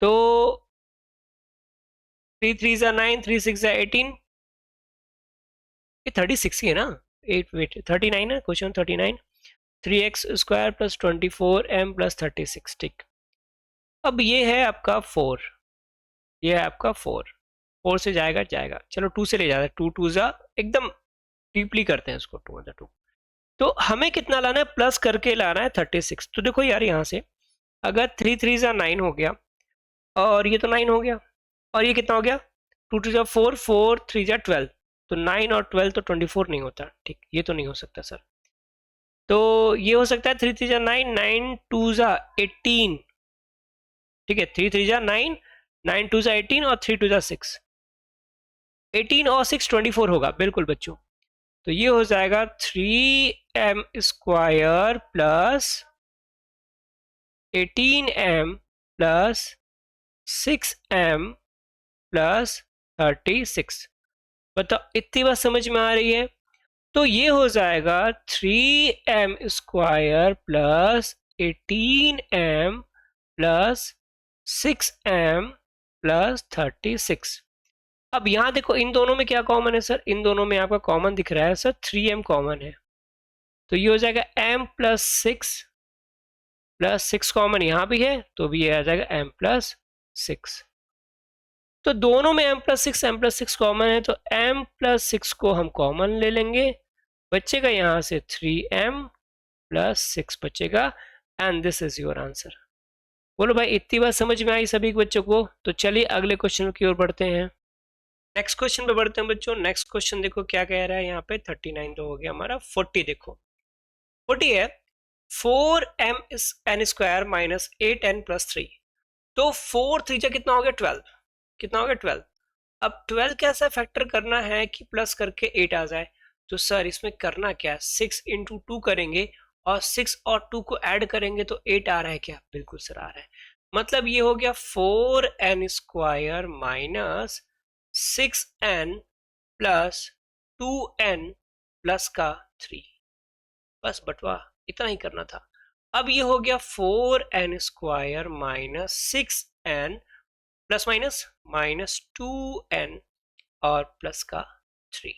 तो 3 3 9, 3 6 18। ये 36 ही है ना? 8 वेट 39 है, question 39। 3x² plus 24m plus 36, ठीक। अब ये है आपका 4, ये है आपका 4 से जाएगा जाएगा, चलो 2 से ले जाते हैं। 2 2 एकदम डीपली करते हैं इसको, 2 2। तो हमें कितना लाना है? प्लस करके लाना है 36। तो देखो यार यहाँ से अगर 3 3 9 हो गया और ये तो 9 हो गया, और ये कितना हो गया? 2 2 4, 4 3 12, तो 9 और 12 तो 24 नहीं होता, ठीक, ये तो नहीं हो सकता सर। तो ये हो सकता है 3 3 9, 9 2 18, ठीक है, 3 3 9, 9 2 18 और 3 2 6, 18 और 6 24 होगा, बिल्कुल बच्चों। तो ये हो जाएगा 3m² plus 18m plus 6m plus 36। बताओ इतनी बात समझ में आ रही है? तो ये हो जाएगा 3m² plus 18m plus 6m plus 36। अब यहां देखो इन दोनों में क्या कॉमन है सर? इन दोनों में आपका कॉमन दिख रहा है सर 3m कॉमन है, तो ये हो जाएगा m प्लस 6 कॉमन यहां भी है, तो भी ये आ जाएगा m प्लस 6। तो दोनों में m प्लस 6 कॉमन है, तो m प्लस 6 को हम कॉमन ले लेंगे, बचेगा यहां से 3m प्लस 6 बचेगा, and this is your answer. बोलो भाई इतनी बात समझ में आई सभी बच्चों को? तो चलिए अगले क्वेश्चन की ओर बढ़ते हैं। नेक्स्ट क्वेश्चन पे बढ़ते हैं बच्चों। नेक्स्ट क्वेश्चन देखो क्या कह रहा है यहाँ पे। 39 तो हो गया हमारा। 40 देखो, 40 है 4m² माइनस 8n प्लस 3। तो 4 3 कितना हो गया? 12। कितना हो गया? 12। अब 12 कैसा फैक्टर करना है कि प्लस करके 8 आ जाए? तो सर इसमें करना क्या? 6 इंटू 2 करेंगे और 6 और 2 को ऐड करेंगे तो 8 आ रहा है क्या? बिल्कुल सर आ रहा है। मतलब ये हो गया 4n² minus 6n plus 2n plus का 3। बस बटवा इतना ही करना था। अब ये हो गया 4n² minus 6n plus minus minus 2n और प्लस का 3।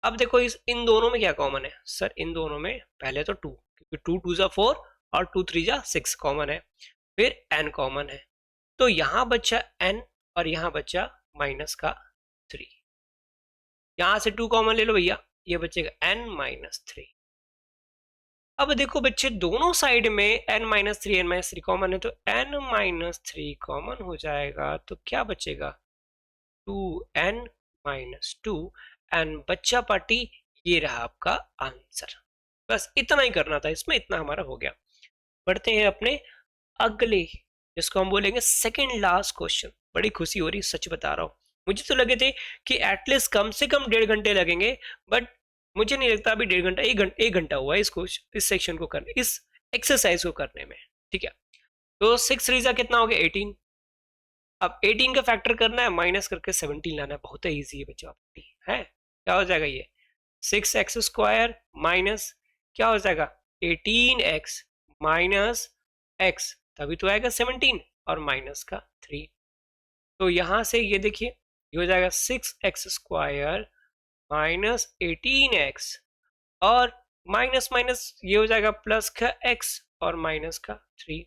अब देखो इन दोनों में क्या कॉमन है सर? इन दोनों में पहले तो 2, क्योंकि 2 2 4 और 2 3 6 कॉमन है, फिर n कॉमन है, तो यहां बचा n और यहां बचा माइनस का 3। यहां से 2 कॉमन ले लो भैया, ये बचेगा n माइनस 3। अब देखो बच्चे दोनों साइड में n-3 कॉमन है, तो n-3 कॉमन हो जाएगा, तो क्या बचेगा 2n-2 एन बच्चा पार्टी। ये रहा आपका आंसर। बस इतना ही करना था इसमें, इतना हमारा हो गया। बढ़ते हैं अपने अगले, जिसको हम बोलेंगे सेकंड लास्ट क्वेश्चन। बड़ी खुशी हो रही, सच बता रहा हूँ। मुझे तो लगे थे कि एटलीस्ट कम से कम 1.5 घंटे लगेंगे, बट मुझे नहीं लगता अभी 1.5 घंटा, 1 घंटा हुआ है इस सेक्शन को करने, इस एक्सरसाइज को करने में। ठीक है, तो 6 रीजा कितना हो गया 18। अब 18 का फैक्टर करना है, माइनस करके 17 लाना है। बहुत ईजी है बच्चों, है क्या हो जाएगा ये 6x² माइनस क्या हो जाएगा 18x माइनस x, तभी तो आएगा 17 और माइनस का 3। तो यहां से ये देखिए ये हो जाएगा 6x² माइनस 18x और माइनस माइनस ये हो जाएगा प्लस का x और माइनस का 3।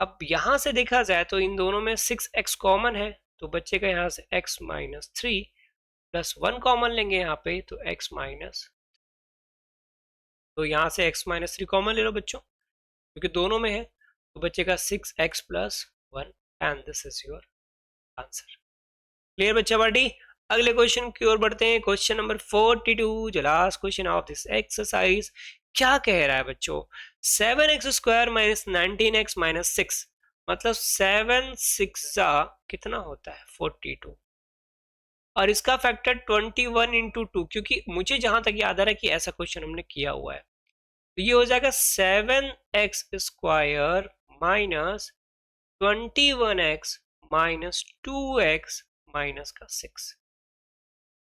अब यहां से देखा जाए तो इन दोनों में 6x कॉमन है, तो बच्चेगा यहाँ से x माइनस 3 प्लस 1 कॉमन लेंगे यहाँ पे, तो x माइनस, तो यहाँ से x माइनस 3 कॉमन ले लो बच्चों, क्योंकि दोनों में है, तो बचेगा 6x plus 1 and this is your answer. Clear बच्चा पार्टी? अगले क्वेश्चन की ओर बढ़ते हैं। क्वेश्चन नंबर 42, जो last question of this exercise, क्या कह रहा है बच्चों 7x² माइनस 19x माइनस 6, मतलब 7 6 कितना होता है 42, और इसका फैक्टर 21 इंटू 2, क्योंकि मुझे जहां तक याद आ रहा है कि ऐसा क्वेश्चन हमने किया हुआ है। तो ये हो जाएगा 7x² minus 21x minus 2x minus का 6।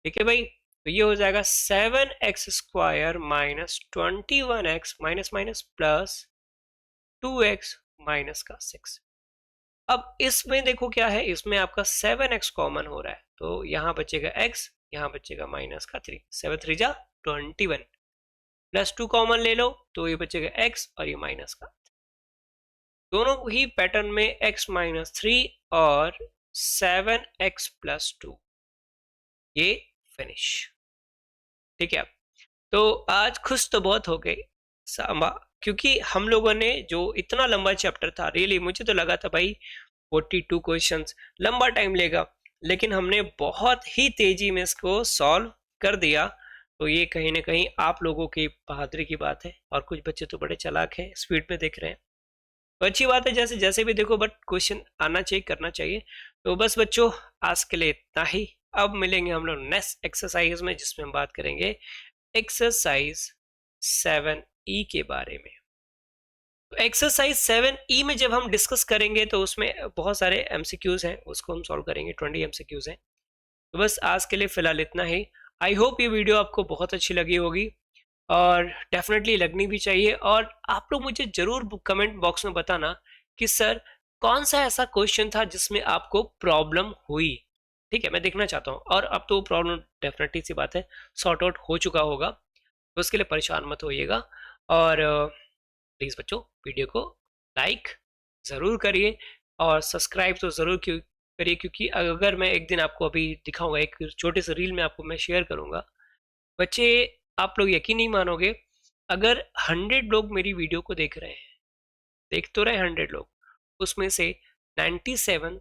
ठीक है भाई, तो ये हो जाएगा 7x² minus 21x minus minus plus 2x minus का 6। अब इसमें देखो क्या है, इसमें आपका 7x कॉमन हो रहा है, तो यहाँ बचेगा x, यहाँ बचेगा माइनस का 3, 7 3 जा 21 प्लस 2 कॉमन ले लो, तो ये बचेगा x और ये माइनस का। दोनों ही पैटर्न में x माइनस 3 और 7x प्लस 2, ये फिनिश। ठीक है, तो आज खुश तो बहुत हो गए क्योंकि हम लोगों ने जो इतना लंबा चैप्टर था, रियली मुझे तो लगा था भाई 42 क्वेश्चंस लंबा टाइम लेगा, लेकिन हमने बहुत ही तेजी में इसको सॉल्व कर दिया। तो ये कहीं ना कहीं आप लोगों की बहादुरी की बात है, और कुछ बच्चे तो बड़े चालाक हैं, स्पीड में देख रहे हैं, तो अच्छी बात है, जैसे जैसे भी देखो, बट क्वेश्चन आना चाहिए, करना चाहिए। तो बस बच्चों आज के लिए इतना ही। अब मिलेंगे हम लोग नेक्स्ट एक्सरसाइज में, जिसमें हम बात करेंगे एक्सरसाइज 7E के बारे में। तो एक्सरसाइज 7E में जब हम डिस्कस करेंगे तो उसमें बहुत सारे एमसीक्यूज हैं, उसको हम सॉल्व करेंगे, 20 एमसीक्यूज हैं। तो बस आज के लिए फिलहाल इतना ही। आई होप ये वीडियो आपको बहुत अच्छी लगी होगी, और डेफिनेटली लगनी भी चाहिए। और आप लोग मुझे जरूर कमेंट बॉक्स में बताना कि सर कौन सा ऐसा क्वेश्चन था जिसमें आपको प्रॉब्लम हुई। ठीक है, मैं देखना चाहता हूँ, और अब तो प्रॉब्लम डेफिनेटली सी बात है सॉर्ट आउट हो चुका होगा, तो उसके लिए परेशान मत होइएगा। और प्लीज़ बच्चों वीडियो को लाइक ज़रूर करिए, और सब्सक्राइब तो ज़रूर करिए, क्योंकि अगर मैं एक दिन आपको अभी दिखाऊंगा, एक छोटे से रील में आपको मैं शेयर करूंगा बच्चे, आप लोग यकीन नहीं मानोगे, अगर 100 लोग मेरी वीडियो को देख रहे हैं, देख तो रहे 100 लोग, उसमें से 97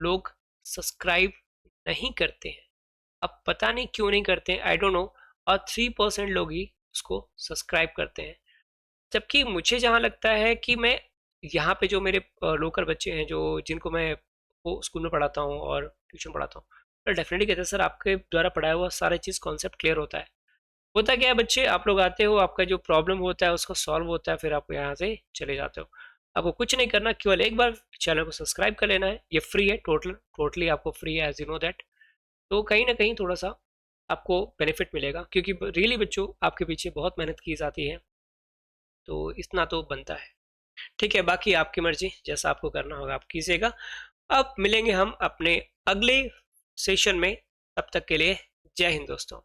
लोग सब्सक्राइब नहीं करते हैं। अब पता नहीं क्यों नहीं करते हैं, आई डोंट नो, और 3% लोग ही उसको सब्सक्राइब करते हैं। जबकि मुझे जहाँ लगता है कि मैं यहाँ पे जो मेरे लोकल बच्चे हैं, जो जिनको मैं वो स्कूल में पढ़ाता हूँ और ट्यूशन पढ़ाता हूँ, तो डेफिनेटली कहते हैं सर आपके द्वारा पढ़ाया हुआ सारा चीज़ कॉन्सेप्ट क्लियर होता है। होता क्या है बच्चे, आप लोग आते हो, आपका जो प्रॉब्लम होता है उसको सॉल्व होता है, फिर आप यहाँ से चले जाते हो। आपको कुछ नहीं करना, केवल एक बार चैनल को सब्सक्राइब कर लेना है, ये फ्री है, टोटली आपको फ्री है, एज यू नो दैट। तो कहीं ना कहीं थोड़ा सा आपको बेनिफिट मिलेगा, क्योंकि रियली बच्चों आपके पीछे बहुत मेहनत की जाती है, तो इतना तो बनता है। ठीक है, बाकी आपकी मर्जी, जैसा आपको करना होगा आप कीजिएगा। अब मिलेंगे हम अपने अगले सेशन में, तब तक के लिए जय हिंद दोस्तों।